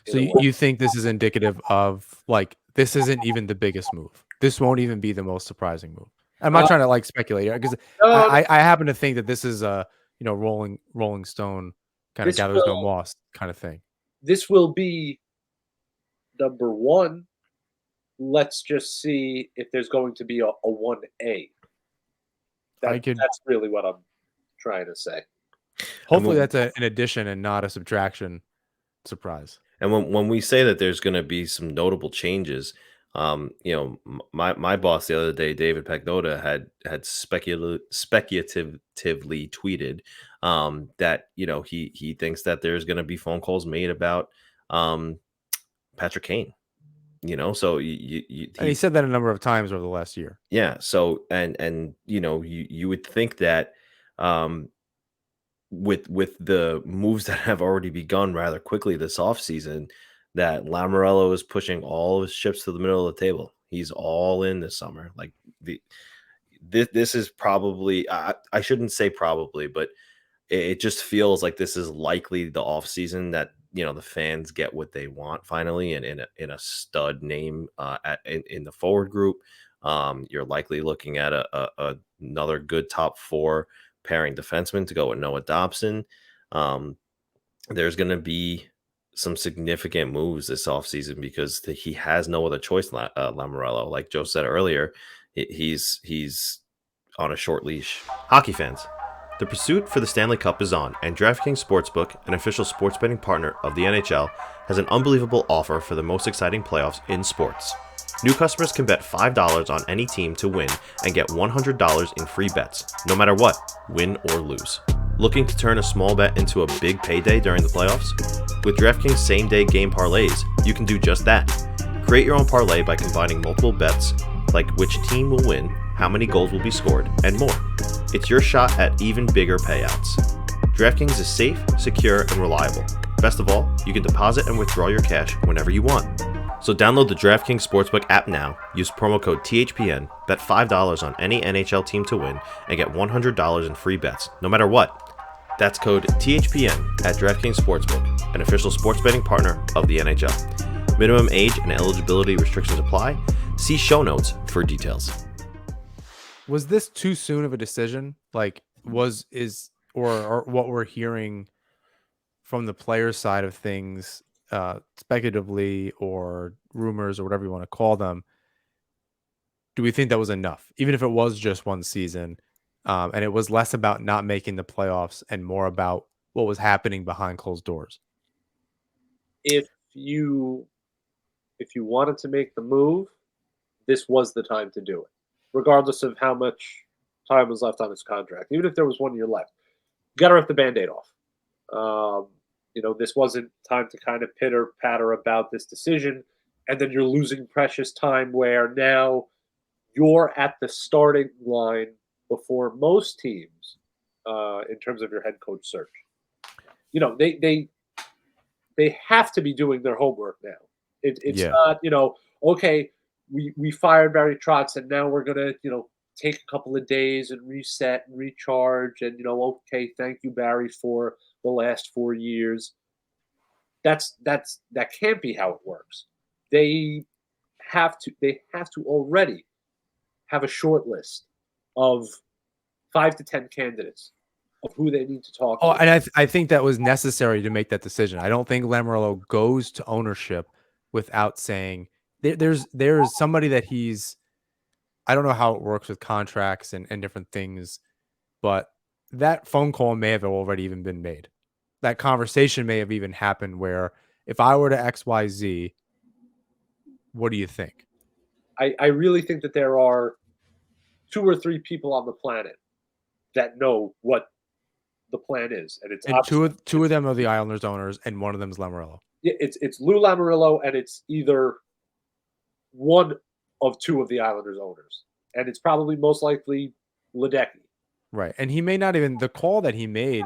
So you think this is indicative of like this isn't even the biggest move. This won't even be the most surprising move. I'm not trying to speculate because I happen to think that this is a Rolling Stone kind of gathers no moss kind of thing. This will be number one, let's just see if there's going to be a 1A. That's really what I'm trying to say. Hopefully that's an addition and not a subtraction surprise. And when we say that there's going to be some notable changes, my boss the other day, David Pagnotta, had speculatively tweeted that he thinks that there's going to be phone calls made about Patrick Kane. So and he said that a number of times over the last year. Yeah. So and you would think that with the moves that have already begun rather quickly this offseason, that Lamoriello is pushing all of his chips to the middle of the table. He's all in this summer. Like this is probably, I shouldn't say probably, but it just feels like this is likely the offseason that the fans get what they want finally, and in a stud name in the forward group. You're likely looking at another good top 4 pairing defenseman to go with Noah Dobson. There's going to be some significant moves this offseason because he has no other choice. Lamoriello, like Joe said earlier, he's on a short leash. Hockey fans, the pursuit for the Stanley Cup is on, and DraftKings Sportsbook, an official sports betting partner of the NHL, has an unbelievable offer for the most exciting playoffs in sports. New customers can bet $5 on any team to win and get $100 in free bets, no matter what, win or lose. Looking to turn a small bet into a big payday during the playoffs? With DraftKings same-day game parlays, you can do just that. Create your own parlay by combining multiple bets, like which team will win, how many goals will be scored, and more. It's your shot at even bigger payouts. DraftKings is safe, secure, and reliable. Best of all, you can deposit and withdraw your cash whenever you want. So download the DraftKings Sportsbook app now, use promo code THPN, bet $5 on any NHL team to win, and get $100 in free bets, no matter what. That's code THPN at DraftKings Sportsbook, an official sports betting partner of the NHL. Minimum age and eligibility restrictions apply. See show notes for details. Was this too soon of a decision? Like, or what we're hearing from the player side of things, speculatively or rumors or whatever you want to call them, do we think that was enough? Even if it was just one season, and it was less about not making the playoffs and more about what was happening behind closed doors? If you wanted to make the move, this was the time to do it, regardless of how much time was left on his contract. Even if there was 1 year left, you got to rip the Band-Aid off. This wasn't time to kind of pitter-patter about this decision, and then you're losing precious time where now you're at the starting line before most teams in terms of your head coach search. They have to be doing their homework now. It's not, okay, we fired Barry Trotz, and now we're going to, take a couple of days and reset and recharge and, okay, thank you, Barry, for the last 4 years. That can't be how it works. They have to already have a short list of 5 to 10 candidates of who they need to talk to. And I think that was necessary to make that decision. I don't think Lamoriello goes to ownership without saying there's somebody that he's, I don't know how it works with contracts and different things, but that phone call may have already even been made. That conversation may have even happened where if I were to XYZ, what do you think? I really think that there are 2 or 3 people on the planet that know what the plan is, and two of them are the Islanders owners, and one of them is Lamoriello. It's Lou Lamoriello, and it's either one of 2 of the Islanders owners, and it's probably most likely Ledecky. Right, and he may not even, the call that he may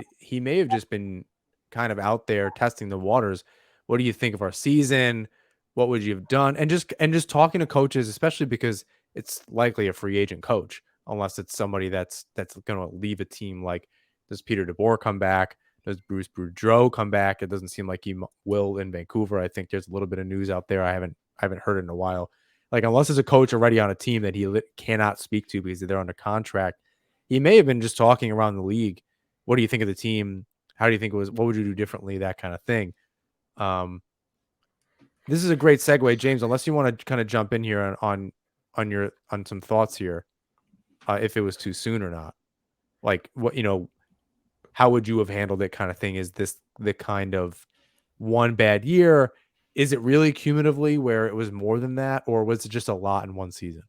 have just been kind of out there testing the waters. What do you think of our season? What would you have done? And just talking to coaches, especially because it's likely a free agent coach, unless it's somebody that's going to leave a team. Like, does Peter DeBoer come back? Does Bruce Boudreau come back? It doesn't seem like he will in Vancouver. I think there's a little bit of news out there. I haven't heard it in a while. Like, unless there's a coach already on a team that he cannot speak to because they're under contract, he may have been just talking around the league. What do you think of the team? How do you think it was? What would you do differently? That kind of thing. This is a great segue, James. Unless you want to kind of jump in here on some thoughts here, if it was too soon or not. Like what how would you have handled it? Kind of thing. Is this the kind of one bad year? Is it really cumulatively where it was more than that, or was it just a lot in one season?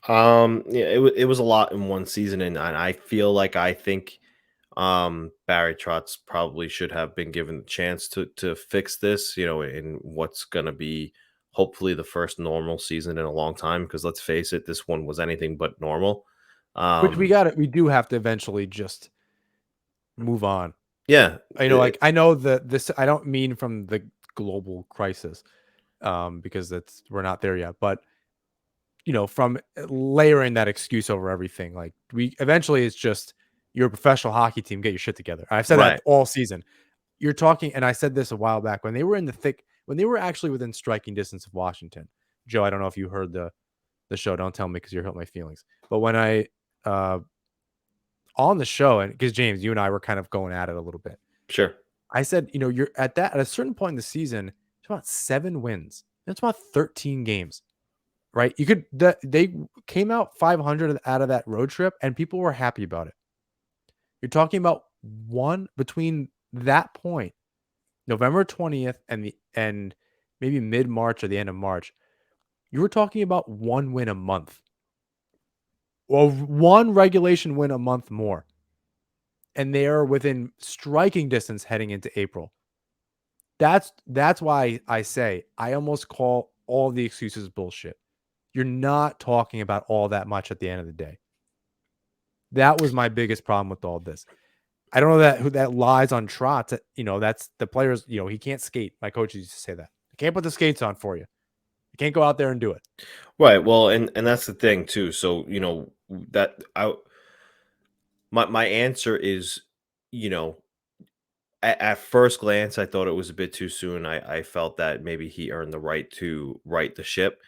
Yeah, it was a lot in one season, and I feel like I think Barry Trotz probably should have been given the chance to fix this, in what's gonna be hopefully the first normal season in a long time. Because let's face it, this one was anything but normal. Which Um, we do have to eventually just move on. yeah, Like I know that this. I don't mean from the global crisis, because we're not there yet, but from layering that excuse over everything. Like we eventually it's just you're a professional hockey team, get your shit together. I've said that right, all season. You're talking, and I said this a while back when they were when they were actually within striking distance of Washington. Joe, I don't know if you heard the show. Don't tell me because you're hurting my feelings. But when I uh on the show, and because James, you and I were kind of going at it a little bit. sure, I said, you're at a certain point in the season, it's about 7 wins. That's about 13 games. Right? They came out 500 out of that road trip and people were happy about it. You're talking about one between that point, November 20th and maybe mid-March or the end of March. You were talking about one win a month. Well, one regulation win a month more. And they are within striking distance heading into April. That's why I say I almost call all the excuses bullshit. You're not talking about all that much at the end of the day. That was my biggest problem with all this. I don't know who that lies on Trotz. That's the players. He can't skate. My coaches used to say that. I can't put the skates on for you. You can't go out there and do it. right. Well, and that's the thing too. So that I my answer is, you know, at first glance, I thought it was a bit too soon. I felt that maybe he earned the right to right the ship.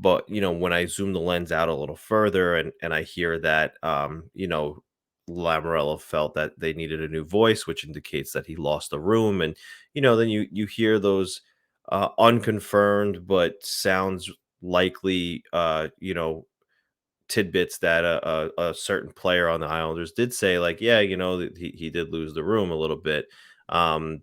But when I zoom the lens out a little further, and I hear that Lamoriello felt that they needed a new voice, which indicates that he lost the room. And then you hear those unconfirmed but sounds likely tidbits that a certain player on the Islanders did say, like, yeah, that he did lose the room a little bit. um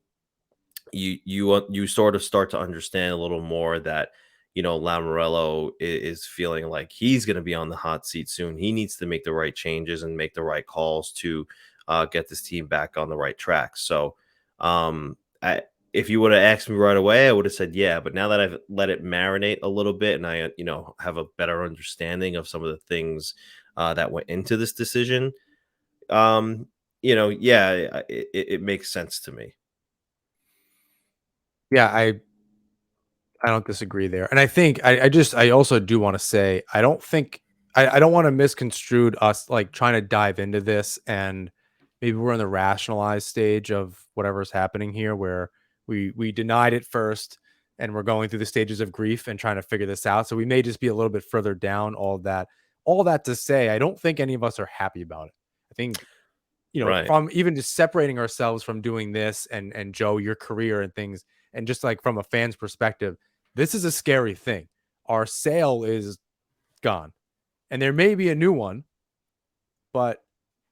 you sort of start to understand a little more that Lamoriello is feeling like he's going to be on the hot seat soon. He needs to make the right changes and make the right calls to get this team back on the right track. So if you would have asked me right away, I would have said yeah. But now that I've let it marinate a little bit, and I have a better understanding of some of the things that went into this decision, yeah, it makes sense to me. Yeah, I don't disagree there. And I think I also do want to say I don't think I don't want to misconstrued us like trying to dive into this, and maybe we're in the rationalized stage of whatever's happening here where we denied it first and we're going through the stages of grief and trying to figure this out. So we may just be a little bit further down all that. All that to say, I don't think any of us are happy about it. I think Right. from even just separating ourselves from doing this and Joe, your career and things, and just like from a fan's perspective, this is a scary thing. Our sale is gone, and there may be a new one, but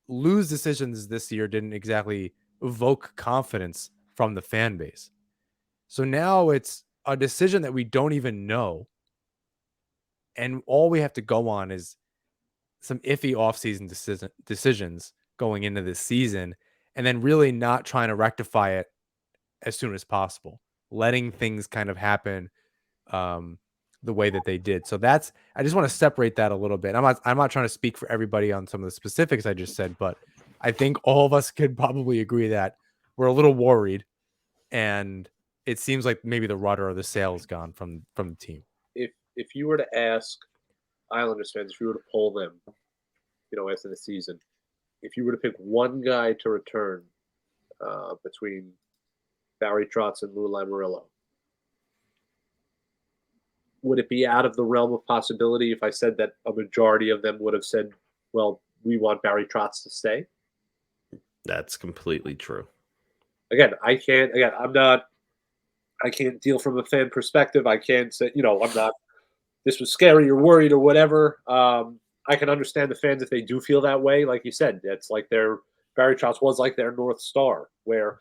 lose decisions this year didn't exactly evoke confidence from the fan base. So now it's a decision that we don't even know, and all we have to go on is some iffy offseason decisions going into this season, and then really not trying to rectify it as soon as possible, letting things kind of happen um, the way that they did. So I just want to separate that a little bit. I'm not trying to speak for everybody on some of the specifics I just said, but I think all of us could probably agree that we're a little worried, and it seems like maybe the rudder or the sail is gone from the team. If you were to ask Islanders fans, if you were to poll them, after the season, if you were to pick one guy to return between Barry Trotz and Lou Lamoriello, would it be out of the realm of possibility if I said that a majority of them would have said, well, we want Barry Trotz to stay? That's completely true. Again, I can't. Again, I'm not. I can't deal from a fan perspective. I can't say, I'm not. This was scary or worried or whatever. I can understand the fans if they do feel that way. Like you said, it's like Barry Trotz was like their North Star, where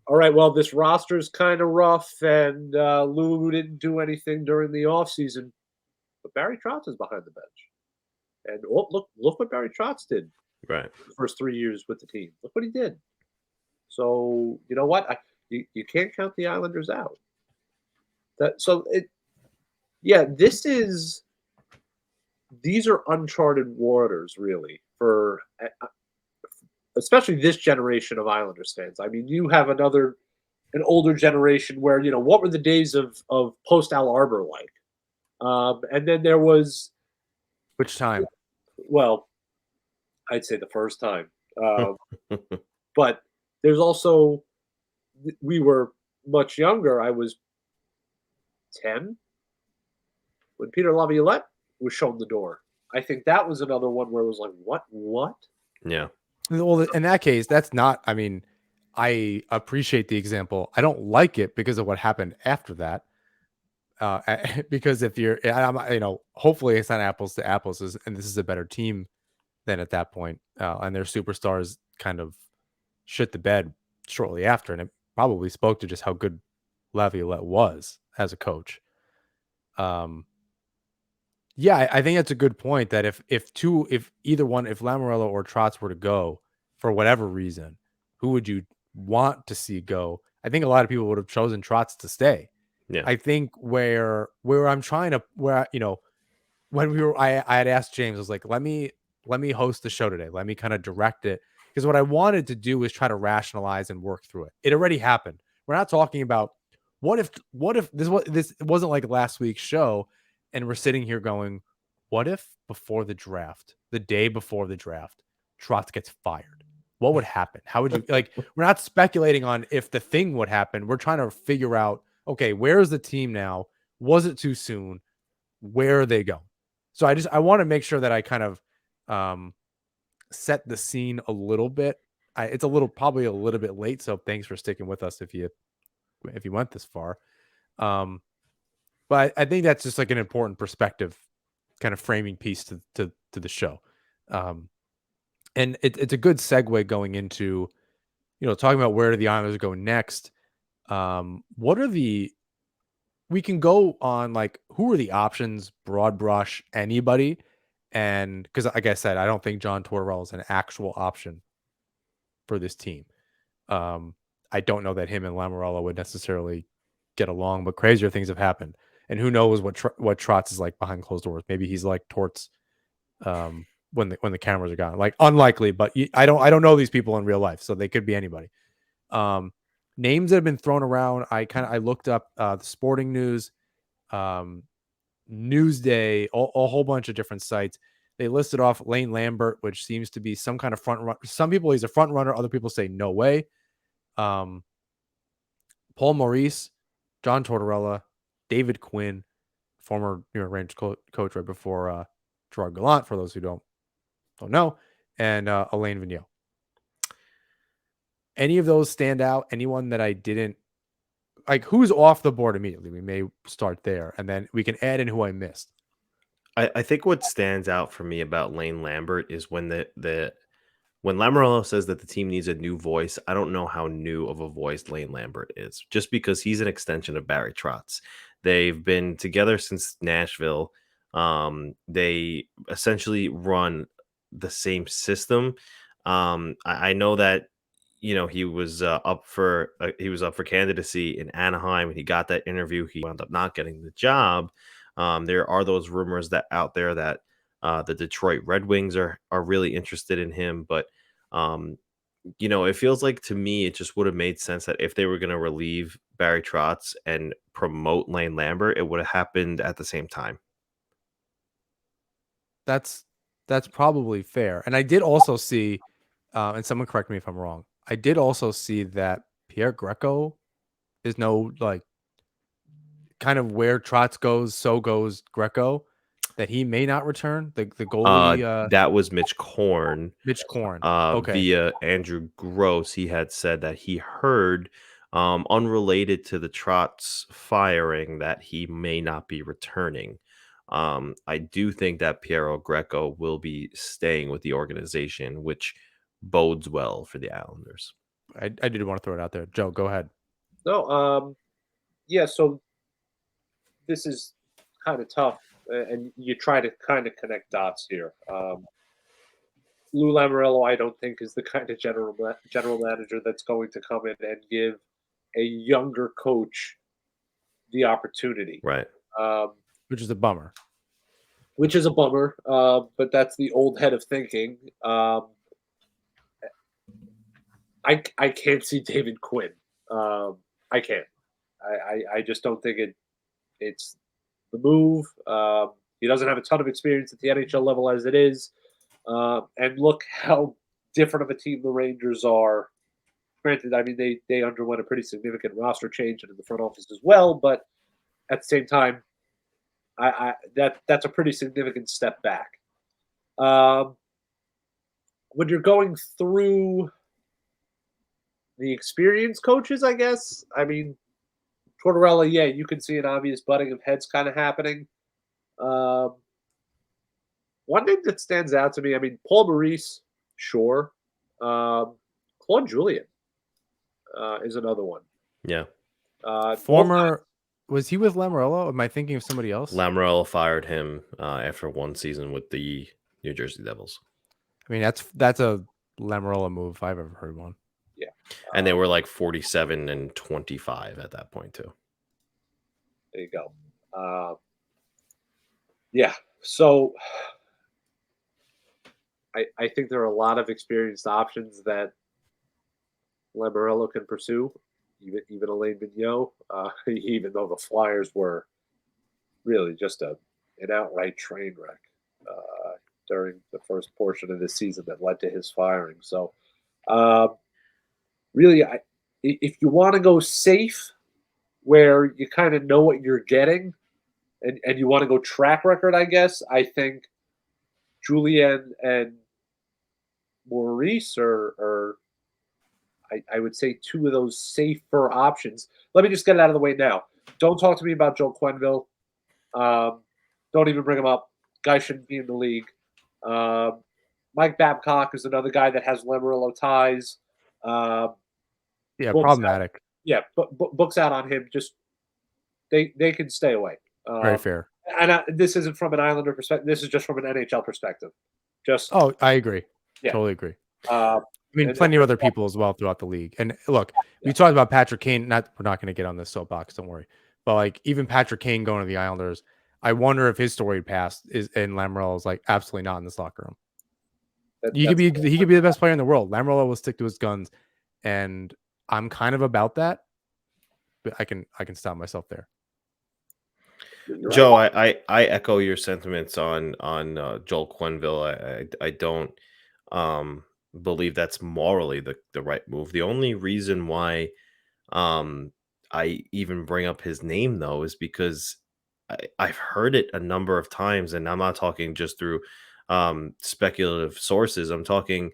all right, well, this roster's kind of rough, and Lulu didn't do anything during the offseason, but Barry Trotz is behind the bench. And look what Barry Trotz did Right. the first 3 years with the team. Look what he did. So you know what? You can't count the Islanders out. These are uncharted waters, really, for especially this generation of Islanders fans. I mean, you have an older generation where what were the days of post Al Arbor like? And then there was, Which time? well, I'd say the first time, but there's also we were much younger. I was 10 when Peter Laviolette was shown the door. I think that was another one where it was like, what? Yeah. Well, in that case, that's not. I mean, I appreciate the example. I don't like it because of what happened after that. Because if you're, hopefully it's not apples to apples, and this is a better team than at that point, and their superstars kind of shit the bed shortly after, and it probably spoke to just how good Laviolette was as a coach. Yeah, I think that's a good point. That if either one, if Lamoriello or Trotz were to go for whatever reason, who would you want to see go? I think a lot of people would have chosen Trotz to stay. Yeah. I think where I'm trying to when I had asked James, I was like, let me host the show today. Let me kind of direct it, because what I wanted to do was try to rationalize and work through it. It already happened. We're not talking about what if this wasn't like last week's show, and we're sitting here going, what if before the draft, the day before the draft, Trotz gets fired? What would happen? How would you like? We're not speculating on if the thing would happen. We're trying to figure out, okay, where's the team now? Was it too soon? Where are they going? So I want to make sure that I kind of set the scene a little bit. It's probably a little bit late, so thanks for sticking with us if you went this far. But I think that's just like an important perspective, kind of framing piece to the show. And it's a good segue going into, talking about where do the Islanders go next. What are we can go on, like, who are the options, broad brush, anybody. And because, like I said, I don't think John Tortorella is an actual option for this team. I don't know that him and Lamoriello would necessarily get along, but crazier things have happened. And who knows what Trotz is like behind closed doors. Maybe he's like Torts when the cameras are gone. Like, unlikely, but I don't know these people in real life, so they could be anybody. Names that have been thrown around. I looked up the Sporting News, Newsday, a whole bunch of different sites. They listed off Lane Lambert, which seems to be some kind of front runner. Some people he's a front runner. Other people say no way. Paul Maurice, John Tortorella, David Quinn, former New York Rangers coach right before Gerard Gallant, for those who don't know, and Alain Vigneault. Any of those stand out? Anyone that I didn't like? Who's off the board immediately? We may start there, and then we can add in who I missed. I think what stands out for me about Lane Lambert is when when Lamoriello says that the team needs a new voice. I don't know how new of a voice Lane Lambert is, just because he's an extension of Barry Trotz. They've been together since Nashville. They essentially run the same system. I know that he was up for candidacy in Anaheim, and he got that interview. He wound up not getting the job. There are those rumors that out there that the Detroit Red Wings are really interested in him, but it feels like, to me, it just would have made sense that if they were going to relieve Barry Trotz and promote Lane Lambert, it would have happened at the same time. That's probably fair. And I did also see, and someone correct me if I'm wrong, I did also see that Pierre Greco is no, like, kind of where Trotz goes, so goes Greco, that he may not return. The goalie, that was Mitch Korn. Mitch Korn. Via Andrew Gross, he had said that he heard unrelated to the Trotz firing, that he may not be returning. I do think that Piero Greco will be staying with the organization, which bodes well for the Islanders. I did want to throw it out there. Joe, go ahead. No, yeah. So this is kind of tough, and you try to kind of connect dots here. Lou Lamoriello, I don't think, is the kind of general manager that's going to come in and give a younger coach the opportunity. Right. Which is a bummer. Which is a bummer, but that's the old head of thinking. I can't see David Quinn. I can't. I just don't think it's the move. He doesn't have a ton of experience at the NHL level as it is. And look how different of a team the Rangers are. Granted, I mean they underwent a pretty significant roster change in the front office as well, but at the same time, that's a pretty significant step back. When you're going through the experienced coaches, I guess. I mean, Tortorella, yeah, you can see an obvious butting of heads kind of happening. One name that stands out to me, I mean, Paul Maurice, sure. Claude Julien is another one. Yeah. Was he with Lamoriello? Am I thinking of somebody else? Lamoriello fired him after one season with the New Jersey Devils. I mean, that's a Lamoriello move if I've ever heard one. Yeah. And they were like 47 and 25 at that point too. There you go. Yeah. So I think there are a lot of experienced options that Lamoriello can pursue. Even Alain Vigneault, even though the Flyers were really just an outright train wreck during the first portion of the season that led to his firing. So, really, if you want to go safe, where you kind of know what you're getting, and you want to go track record, I guess, I think Julien and Maurice are I would say two of those safer options. Let me just get it out of the way now. Don't talk to me about Joe Quenneville. Don't even bring him up. Guy shouldn't be in the league. Mike Babcock is another guy that has Lamoriello ties. Yeah, problematic. Out. Yeah, books out on him. Just they can stay away. Very fair. And this isn't from an Islander perspective. This is just from an NHL perspective. I agree. Yeah. Totally agree. I mean, plenty of other people as well throughout the league. And look, we talked about Patrick Kane. We're not going to get on this soapbox. Don't worry. But like even Patrick Kane going to the Islanders, I wonder if his story past is and Lamoriello is like absolutely not in this locker room. He could be the best player in the world. Lamoriello will stick to his guns, and I'm kind of about that. But I can stop myself there. Joe, I echo your sentiments on Joel Quenneville. I don't believe that's morally the right move. The only reason why I even bring up his name though is because I've heard it a number of times, and I'm not talking just through speculative sources. I'm talking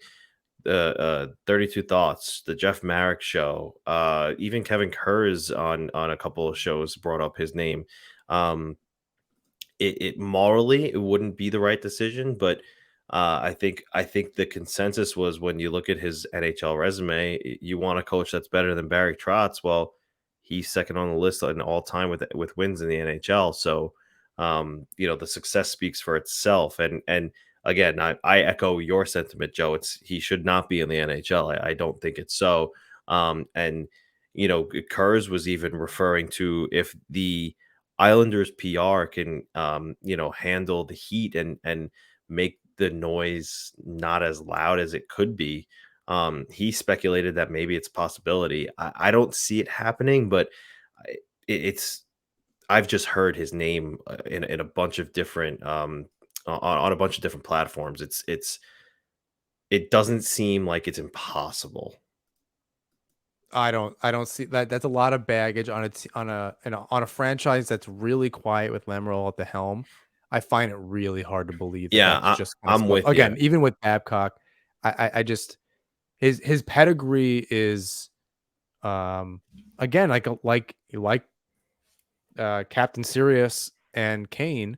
the 32 Thoughts, the Jeff Marek show, even Kevin Kurz on a couple of shows brought up his name. It morally it wouldn't be the right decision, but I think the consensus was when you look at his NHL resume, you want a coach that's better than Barry Trotz. Well, he's second on the list in all time with wins in the NHL. So, the success speaks for itself. And again, I echo your sentiment, Joe. He should not be in the NHL. I don't think it's so. And Kurz was even referring to if the Islanders PR can, handle the heat and make the noise not as loud as it could be. He speculated that maybe it's a possibility. I don't see it happening, but I've just heard his name in a bunch of different on a bunch of different platforms. It doesn't seem like it's impossible. I don't see that. That's a lot of baggage on a franchise that's really quiet with Lamoriello at the helm. I find it really hard to believe. I'm with again, you. even with Babcock, I just his pedigree is again, Captain Sirius and Kane,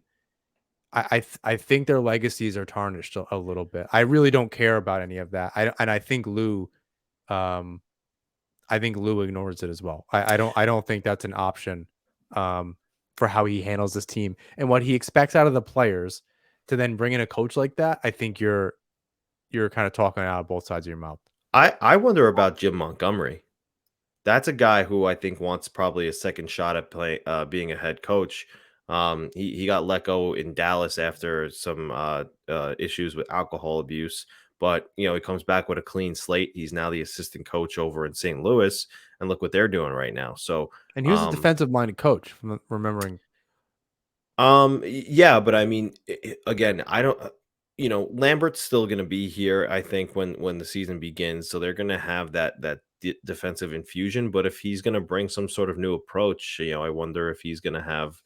I think their legacies are tarnished a little bit. I really don't care about any of that. I think Lou, ignores it as well. I don't think that's an option for how he handles this team and what he expects out of the players to then bring in a coach like that. I think you're kind of talking out of both sides of your mouth. I wonder about Jim Montgomery. That's a guy who I think wants probably a second shot at being a head coach. He got let go in Dallas after some issues with alcohol abuse, but he comes back with a clean slate. He's now the assistant coach over in St. Louis, and look what they're doing right now. So, And he was a defensive minded coach, from remembering. yeah, but I mean, again, I don't. Lambert's still going to be here. I think when the season begins, so they're going to have that defensive infusion. But if he's going to bring some sort of new approach, I wonder if he's going to have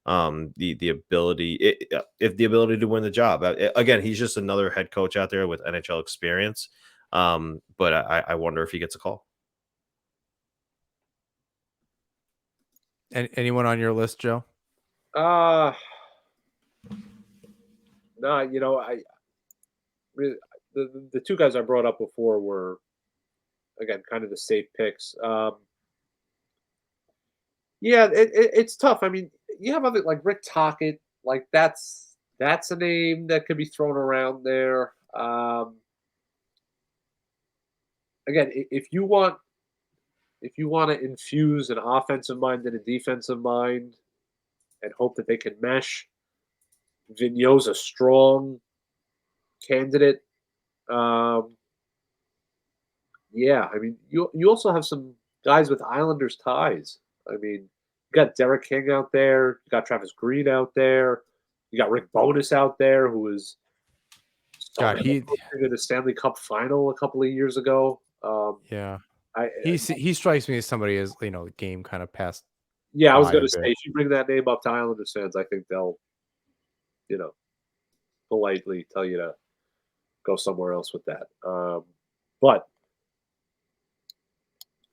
the ability, if the ability to win the job. Again, he's just another head coach out there with NHL experience. But I wonder if he gets a call. Anyone on your list, Joe? No, the two guys I brought up before were, again, kind of the safe picks. Yeah, it's tough. I mean, you have other like Rick Tocchet, like that's a name that could be thrown around there. Again, if you want to infuse an offensive mind and a defensive mind and hope that they can mesh, Vigneault's a strong candidate. Yeah, I mean, you also have some guys with Islanders ties. I mean, you got Derek King out there, you got Travis Green out there, you got Rick Bowness out there, who was God, he in the Stanley Cup final a couple of years ago. yeah. I He strikes me as somebody as the game kind of passed. Yeah, I was by going a to say, bit. if you bring that name up to Islanders fans, I think they'll, politely tell you to go somewhere else with that. But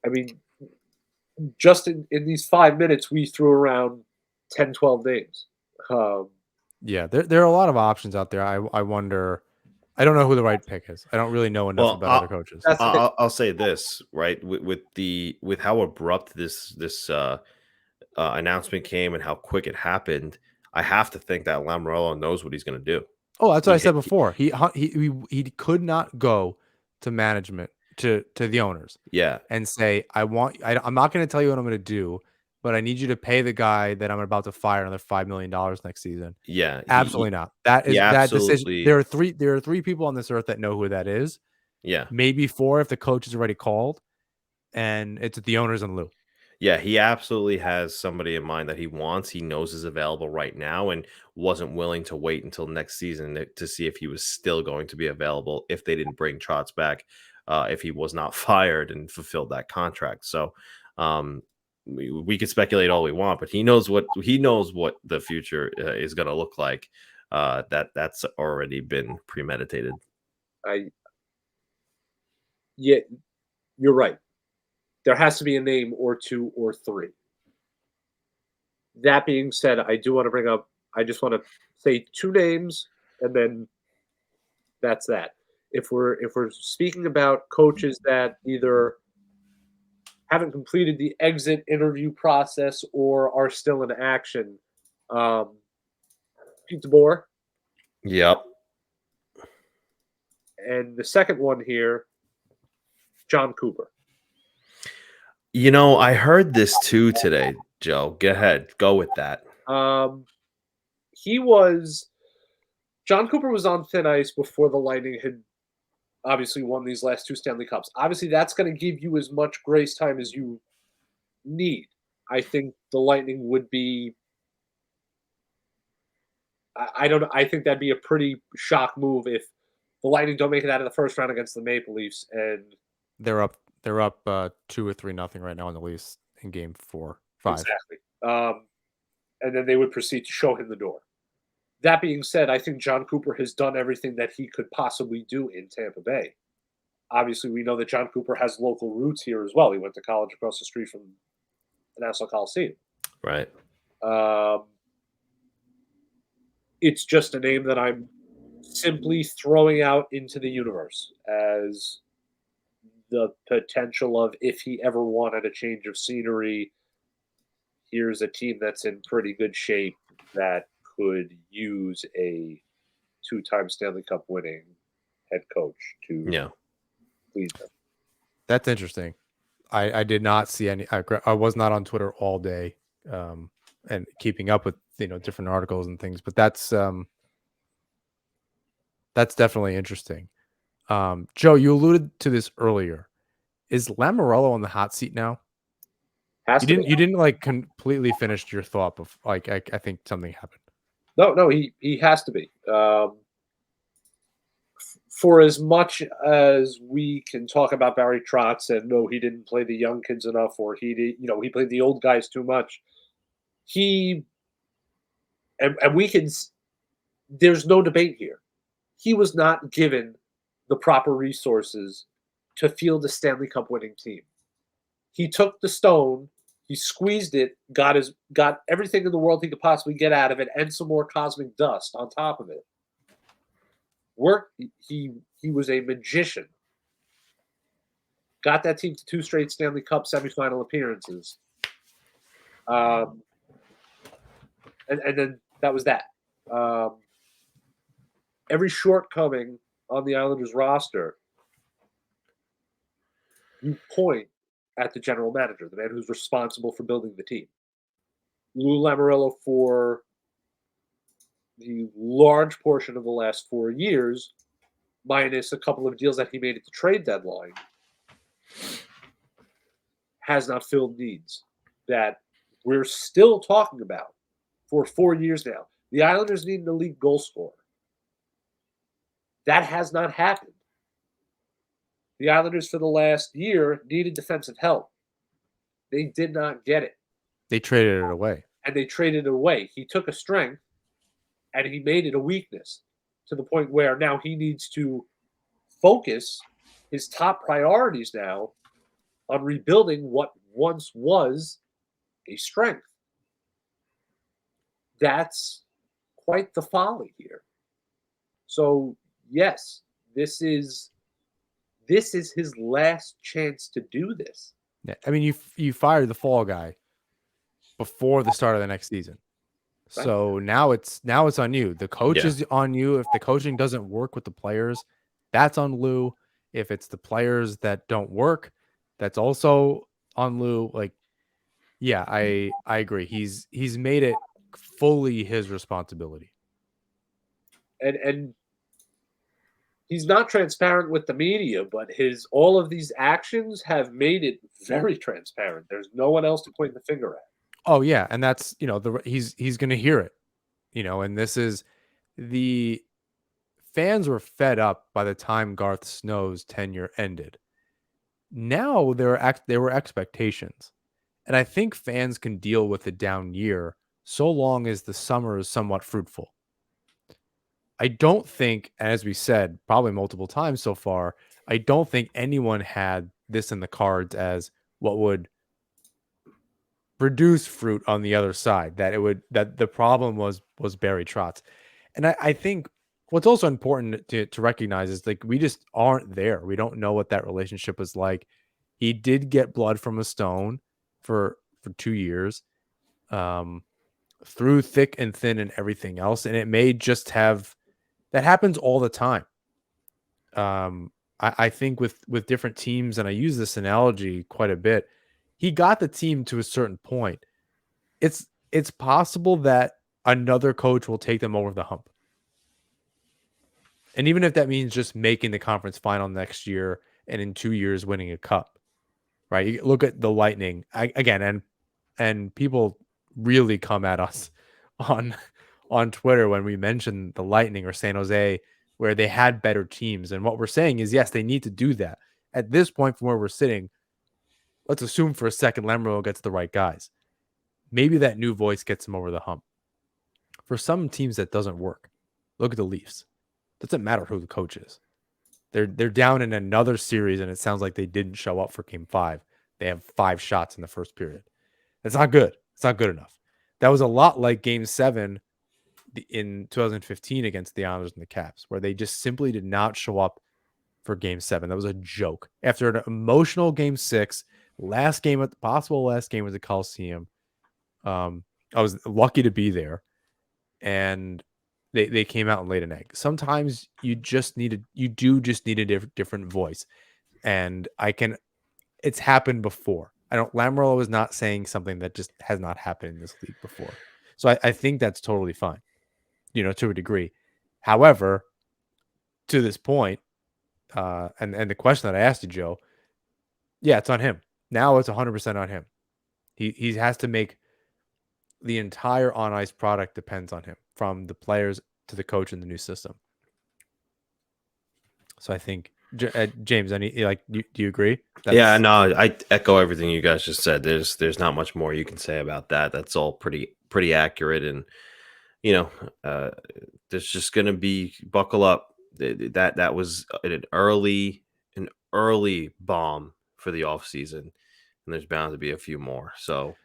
I mean, just in these 5 minutes, we threw around 10, 12 names. Yeah, there are a lot of options out there. I wonder. I don't know who the right pick is. I don't really know enough Well, about other coaches. That's the thing. I'll say this, right? With how abrupt this announcement came and how quick it happened, I have to think that Lamoriello knows what he's going to do. Oh, that's what I He said before. He could not go to management to the owners yeah, and say, I'm not going to tell you what I'm going to do, but I need you to pay the guy that I'm about to fire another $5 million next season. yeah, Absolutely not. That he is that decision. absolutely, There are three people on this earth that know who that is. yeah. Maybe four if the coach is already called, and it's the owners and Lou. Yeah, he absolutely has somebody in mind that he wants. He knows is available right now and wasn't willing to wait until next season to see if he was still going to be available if they didn't bring Trotz back, if he was not fired and fulfilled that contract. So we could speculate all we want, but he knows what the future is going to look like. That's already been premeditated. Yeah, you're right. There has to be a name or two or three. That being said, I do want to bring up. I just want to say two names, and then that's that. If we're speaking about coaches that either haven't completed the exit interview process or are still in action, Pete DeBoer, Yep. and the second one here, John Cooper. I heard this too today, Joe. Go ahead. Go with that. John Cooper was on thin ice before the Lightning had obviously won these last two Stanley Cups. Obviously, that's going to give you as much grace time as you need. I think the Lightning would be. I don't know. I think that'd be a pretty shock move if the Lightning don't make it out of the first round against the Maple Leafs, and They're up 2 or 3-0 right now in the Leafs in game 5. exactly. And then they would proceed to show him the door. That being said, I think John Cooper has done everything that he could possibly do in Tampa Bay. Obviously, we know that John Cooper has local roots here as well. He went to college across the street from the Nassau Coliseum. Right. It's just a name that I'm simply throwing out into the universe as the potential of, if he ever wanted a change of scenery, here's a team that's in pretty good shape that could use a two-time Stanley Cup winning head coach to lead them. That's interesting. I did not see any. I was not on Twitter all day, and keeping up with different articles and things. But that's definitely interesting. Joe, you alluded to this earlier. Is Lamoriello on the hot seat now? You didn't like completely finish your thought before. Like I think something happened. No, he has to be. For as much as we can talk about Barry Trotz and no, he didn't play the young kids enough, or he did, he played the old guys too much. And we can. There's no debate here. He was not given the proper resources to field a Stanley Cup winning team. He took the stone, he squeezed it, got everything in the world he could possibly get out of it, and some more cosmic dust on top of it. He was a magician. Got that team to 2 straight Stanley Cup semifinal appearances. And then that was that. Every shortcoming on the Islanders roster, you point at the general manager, the man who's responsible for building the team. Lou Lamoriello, for the large portion of the last 4 years, minus a couple of deals that he made at the trade deadline, has not filled needs that we're still talking about for 4 years now. The Islanders need an elite goal scorer. That has not happened. The Islanders, for the last year, needed defensive help. They did not get it. They traded it away. And they traded it away. He took a strength and he made it a weakness, to the point where now he needs to focus his top priorities now on rebuilding what once was a strength. That's quite the folly here. So, yes, this is his last chance to do this. Yeah, I mean, you fired the fall guy before the start of the next season. Right. So now it's on you. The coach is on you. If the coaching doesn't work with the players, that's on Lou. If it's the players that don't work, that's also on Lou. Like, yeah, I agree. He's made it fully his responsibility. And he's not transparent with the media, but all of these actions have made it very transparent. There's no one else to point the finger at. Oh yeah, and that's he's going to hear it, and this is the fans were fed up by the time Garth Snow's tenure ended. Now there were expectations, and I think fans can deal with a down year so long as the summer is somewhat fruitful. I don't think, as we said probably multiple times so far, I don't think anyone had this in the cards as what would produce fruit on the other side, that the problem was Barry Trotz. And I think what's also important to recognize is, like, we just aren't there. We don't know what that relationship was like. He did get blood from a stone for 2 years, through thick and thin and everything else. And it may just have, that happens all the time. I think with different teams, and I use this analogy quite a bit, he got the team to a certain point. It's possible that another coach will take them over the hump. And even if that means just making the conference final next year and in 2 years winning a cup, right? You look at the Lightning again, and people really come at us on Twitter when we mention the Lightning or San Jose, where they had better teams. And what we're saying is, yes, they need to do that. At this point, from where we're sitting, let's assume for a second Lamoriello gets the right guys. Maybe that new voice gets him over the hump. For some teams, that doesn't work. Look at the Leafs. Doesn't matter who the coach is. They're down in another series, and it sounds like they didn't show up for Game 5. They have 5 shots in the first period. That's not good. It's not good enough. That was a lot like Game 7 in 2015 against the Islanders and the Caps, where they just simply did not show up for Game 7. That was a joke. After an emotional Game 6, possible last game at the Coliseum, I was lucky to be there, and they came out and laid an egg. Sometimes you just need a different voice, and it's happened before. Lamoriello is not saying something that just has not happened in this league before. So I think that's totally fine, to a degree. However, to this point, and the question that I asked you, Joe, yeah, it's on him. Now it's 100% on him. He has to make the entire on ice product depends on him, from the players to the coach and the new system. So I think James, do you agree? Yeah, no, I echo everything you guys just said. There's not much more you can say about that. That's all pretty accurate, and there's just gonna be buckle up. That was an early bomb for the off season, and there's bound to be a few more. So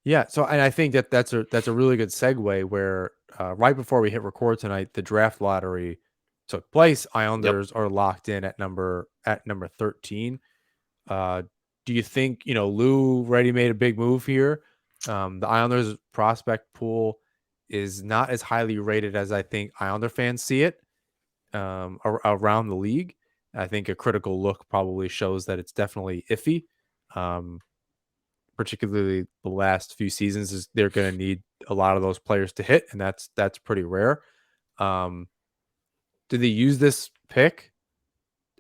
yeah, and I think that's a really good segue where right before we hit record tonight, the draft lottery took place. Islanders are locked in at number 13. Do you think Lou already made a big move here? The Islanders prospect pool is not as highly rated as I think Islander fans see it around the league. I think a critical look probably shows that it's definitely iffy. Particularly the last few seasons, is they're going to need a lot of those players to hit, and that's pretty rare. Do they use this pick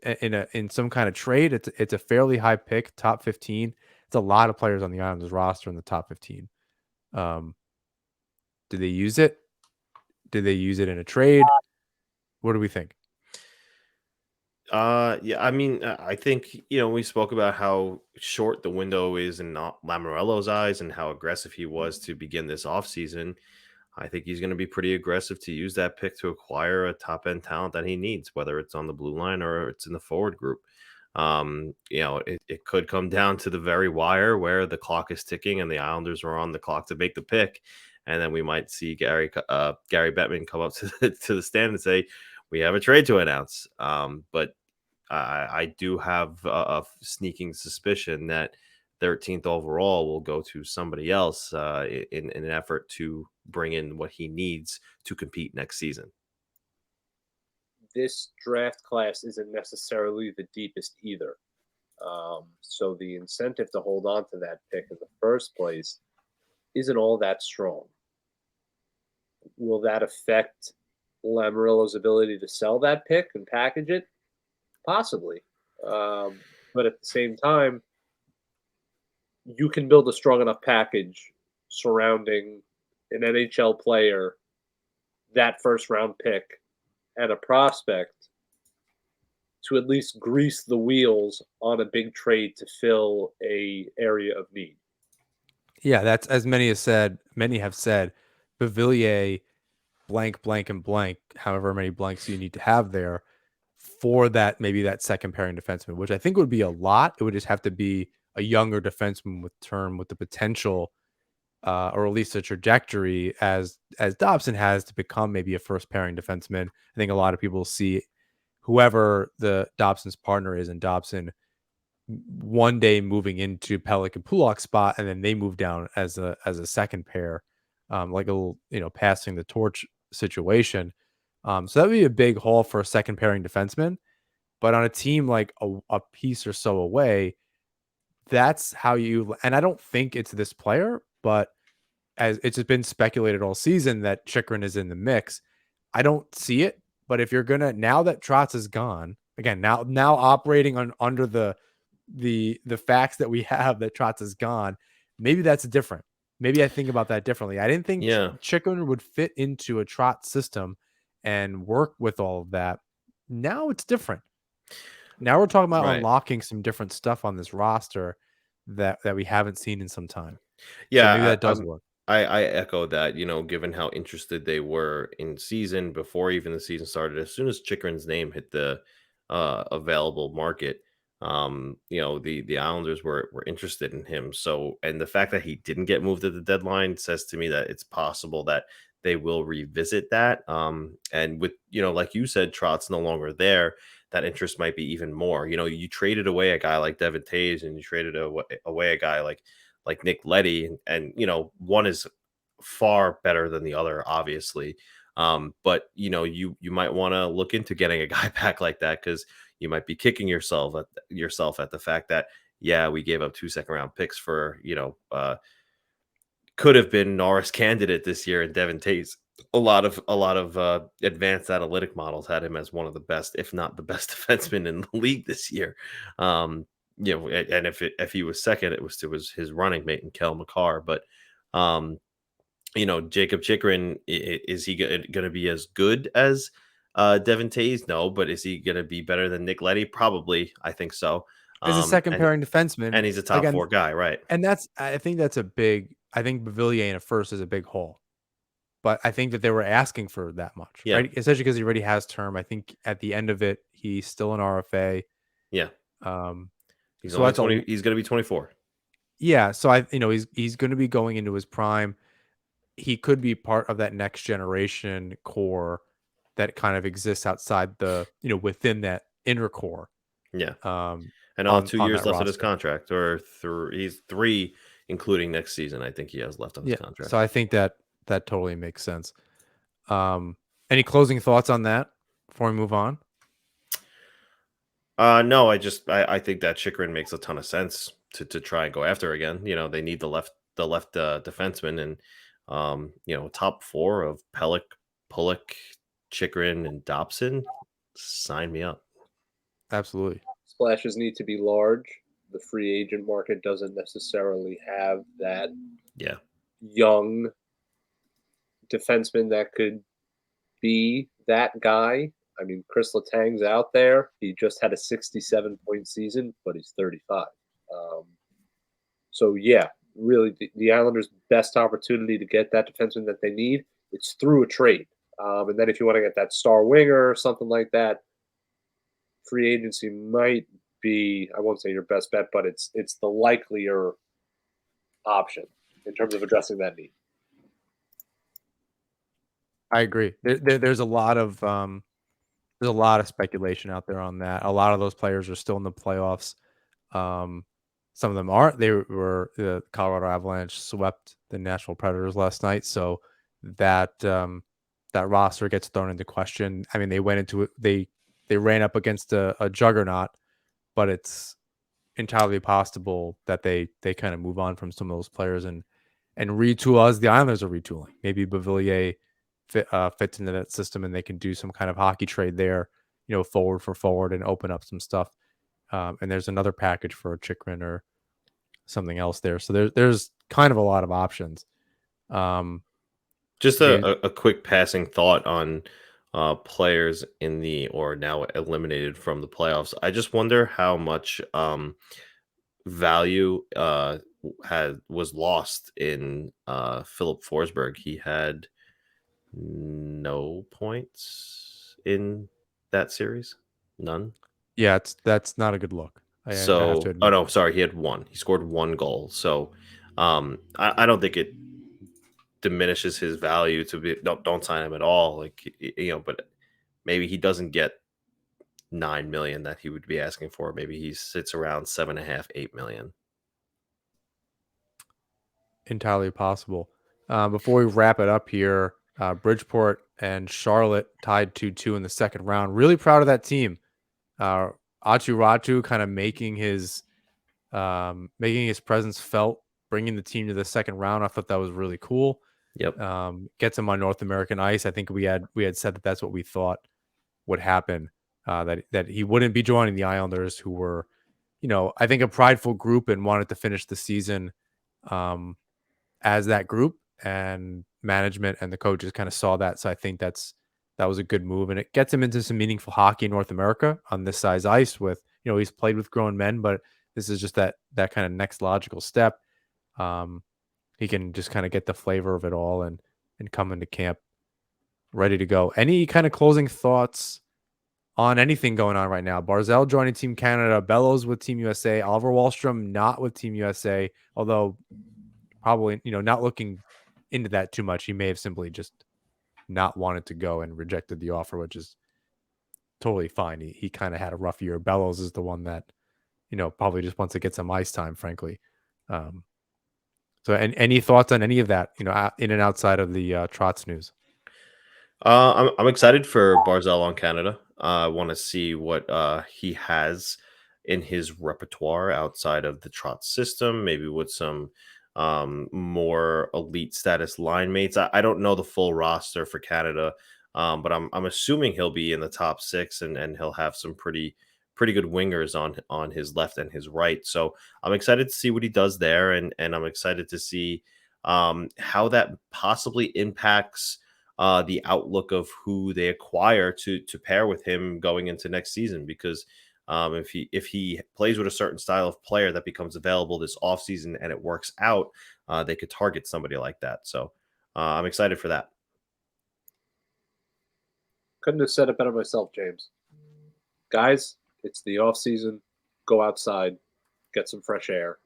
in some kind of trade? It's a fairly high pick, top 15. It's a lot of players on the Islanders roster in the top 15. Do they use it? Do they use it in a trade? What do we think? Yeah, I mean, I think we spoke about how short the window is in Lamoriello's eyes and how aggressive he was to begin this offseason. I think he's going to be pretty aggressive to use that pick to acquire a top end talent that he needs, whether it's on the blue line or it's in the forward group. It could come down to the very wire where the clock is ticking and the Islanders are on the clock to make the pick, and then we might see Gary Bettman come up to the stand and say, "We have a trade to announce." But I do have a sneaking suspicion that 13th overall will go to somebody else in an effort to bring in what he needs to compete next season. This draft class isn't necessarily the deepest either. So the incentive to hold on to that pick in the first place isn't all that strong. Will that affect Lamoriello's ability to sell that pick and package it? Possibly. But at the same time, you can build a strong enough package surrounding an NHL player, that first round pick, and a prospect to at least grease the wheels on a big trade to fill a area of need. Yeah, that's as many have said, Beauvillier, blank, blank, and blank, however many blanks you need to have there for that, maybe that second pairing defenseman, which I think would be a lot. It would just have to be a younger defenseman with the potential, or at least a trajectory as Dobson has to become maybe a first pairing defenseman. I think a lot of people see whoever the Dobson's partner is, and Dobson one day moving into Pelech and Pulak's spot, and then they move down as a second pair, like a little, passing the torch situation. So that would be a big haul for a second pairing defenseman. But on a team like a piece or so away, that's how and I don't think it's this player, but as it's just been speculated all season that Chychrun is in the mix. I don't see it, but if you're now that Trotz is gone, again, now operating under the facts that we have that Trotz is gone, maybe that's different. Maybe I think about that differently. I didn't think Chychrun would fit into a Trotz system and work with all of that. Now it's different. Now we're talking about unlocking some different stuff on this roster that we haven't seen in some time. Yeah, so maybe that does work. I echo that, given how interested they were in season before even the season started. As soon as Chychrun's name hit the available market, The Islanders were interested in him. So, and the fact that he didn't get moved at the deadline says to me that it's possible that they will revisit that. And with, like you said, Trotz no longer there, that interest might be even more. You traded away a guy like Devin Taves, and you traded away a guy like Nick Leddy, and one is far better than the other, obviously. But you might want to look into getting a guy back like that, because you might be kicking yourself at the fact that, yeah, we gave up 2 second-round picks for could have been Norris candidate this year in Devin Taves. A lot of advanced analytic models had him as one of the best, if not the best, defenseman in the league this year. And if he was second, it was to his running mate, and Kel McCarr. But Jacob Chikrin, is he going to be as good as Devin Taves? No, but is he going to be better than Nick Leddy? Probably. I think so. As a second And pairing defenseman, he's a top again, 4 guy, right? and I think that's a big. I think Beauvillier in a first is a big hole, but I think that they were asking for that much, Yeah. right? Especially because he already has term. I think at the end of it, he's still an RFA. Yeah. He's only 20. He's going to be 24. Yeah, so he's going to be going into his prime. He could be part of that next generation core that kind of exists outside within that inner core. Yeah. And on 2 years left on his contract, or he's 3, including next season. I think he has left on his contract. So I think that totally makes sense. Any closing thoughts on that before we move on? No, I think that Chikrin makes a ton of sense to try and go after again. They need the left defenseman, and top 4 of Pelech, Pulock, Chikrin, and Dobson. Sign me up. Absolutely. Splashes need to be large. The free agent market doesn't necessarily have that young defenseman that could be that guy. I mean, Chris Letang's out there. He just had a 67-point season, but he's 35. So, yeah, really, the Islanders' best opportunity to get that defenseman that they need, it's through a trade. And then if you want to get that star winger or something like that, free agency might be, I won't say your best bet, but it's the likelier option in terms of addressing that need. I agree. There's a lot of speculation out there on that. A lot of those players are still in the playoffs. Some of them aren't. The Colorado Avalanche swept the Nashville Predators last night, so that roster gets thrown into question. I mean, they went into it. They ran up against a juggernaut, but it's entirely possible that they kind of move on from some of those players and retool as the Islanders are retooling. Maybe Beauvillier fits into that system, and they can do some kind of hockey trade there, forward for forward, and open up some stuff. And there's another package for a Chikrin or something else there. So there's kind of a lot of options. Just a quick passing thought on players in the or now eliminated from the playoffs. I just wonder how much value was lost in Philip Forsberg. He had no points in that series, none. Yeah, that's not a good look. I have to admit. Oh no, sorry, he had 1. He scored 1 goal. So I don't think it diminishes his value to be don't sign him at all. But maybe he doesn't get 9 million that he would be asking for. Maybe he sits around 7.5, 8 million. Entirely possible. Before we wrap it up here, Bridgeport and Charlotte tied 2-2 in the second round. Really proud of that team. Atu Ratu kind of making his presence felt, bringing the team to the second round. I thought that was really cool. Yep. Gets him on North American ice. I think we had said that that's what we thought would happen. That he wouldn't be joining the Islanders, who were, I think a prideful group and wanted to finish the season as that group, and management and the coaches kind of saw that. So I think that was a good move, and it gets him into some meaningful hockey in North America on this size ice with, he's played with grown men, but this is just that kind of next logical step. He can just kind of get the flavor of it all and come into camp ready to go. Any kind of closing thoughts on anything going on right now. Barzal joining Team Canada, Bellows with Team USA, Oliver Wahlstrom not with Team USA, although probably, not looking into that too much. He may have simply just not wanted to go and rejected the offer, which is totally fine. He kind of had a rough year. Bellows is the one that, probably just wants to get some ice time, frankly. So, any thoughts on any of that, in and outside of the Trotz news? I'm excited for Barzal on Canada. I want to see what he has in his repertoire outside of the Trotz system, maybe with some more elite status line mates. I don't know the full roster for Canada, but I'm assuming he'll be in the top 6 and he'll have some pretty good wingers on his left and his right. So I'm excited to see what he does there, and I'm excited to see how that possibly impacts the outlook of who they acquire to pair with him going into next season. Because if he plays with a certain style of player that becomes available this offseason and it works out, they could target somebody like that. So I'm excited for that. Couldn't have said it better myself, James. Guys, it's the off season. Go outside, get some fresh air.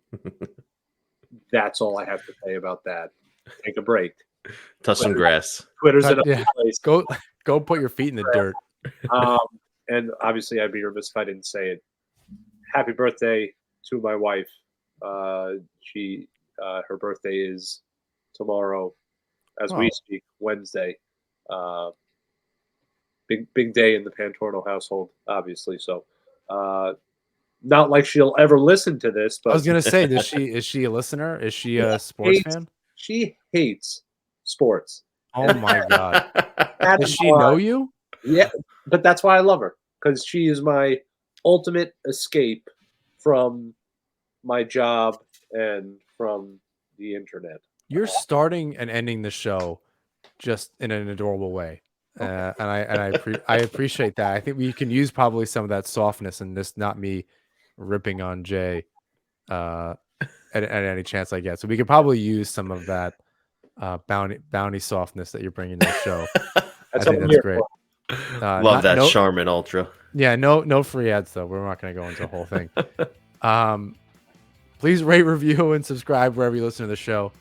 That's all I have to say about that. Take a break. Touch some grass. Twitter's in a place. Go put your feet in the dirt. And obviously, I'd be remiss if I didn't say it. Happy birthday to my wife. Her birthday is tomorrow, as we speak, Wednesday. Big day in the Pantorno household, obviously. So, not like she'll ever listen to this. But I was gonna say, is she a listener? Is she a sports fan? She hates sports. Oh my god! Does she know you? Yeah, but that's why I love her, because she is my ultimate escape from my job and from the internet. You're starting and ending the show just in an adorable way, and I appreciate that. I think we can use probably some of that softness and this, not me ripping on Jay at any chance I get. So we could probably use some of that bounty softness that you're bringing to the show. I think that's great. Love that Charmin Ultra. Yeah, no free ads though. We're not going to go into the whole thing. Please rate, review, and subscribe wherever you listen to the show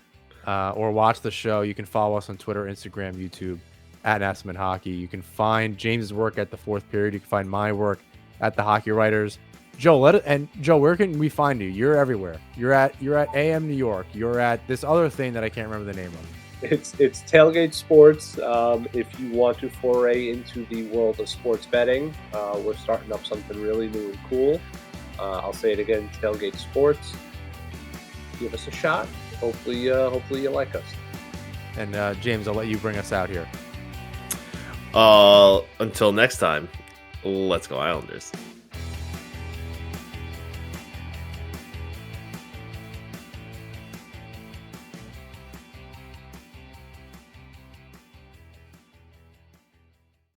or watch the show. You can follow us on Twitter, Instagram, YouTube at Nassman Hockey. You can find James's work at the Fourth Period. You can find my work at the Hockey Writers. Joe, where can we find you? You're everywhere. You're at AM New York. You're at this other thing that I can't remember the name of. It's Tailgate Sports. If you want to foray into the world of sports betting, we're starting up something really new and cool. I'll say it again, Tailgate Sports. Give us a shot. Hopefully you like us. And James, I'll let you bring us out here. Until next time, let's go Islanders.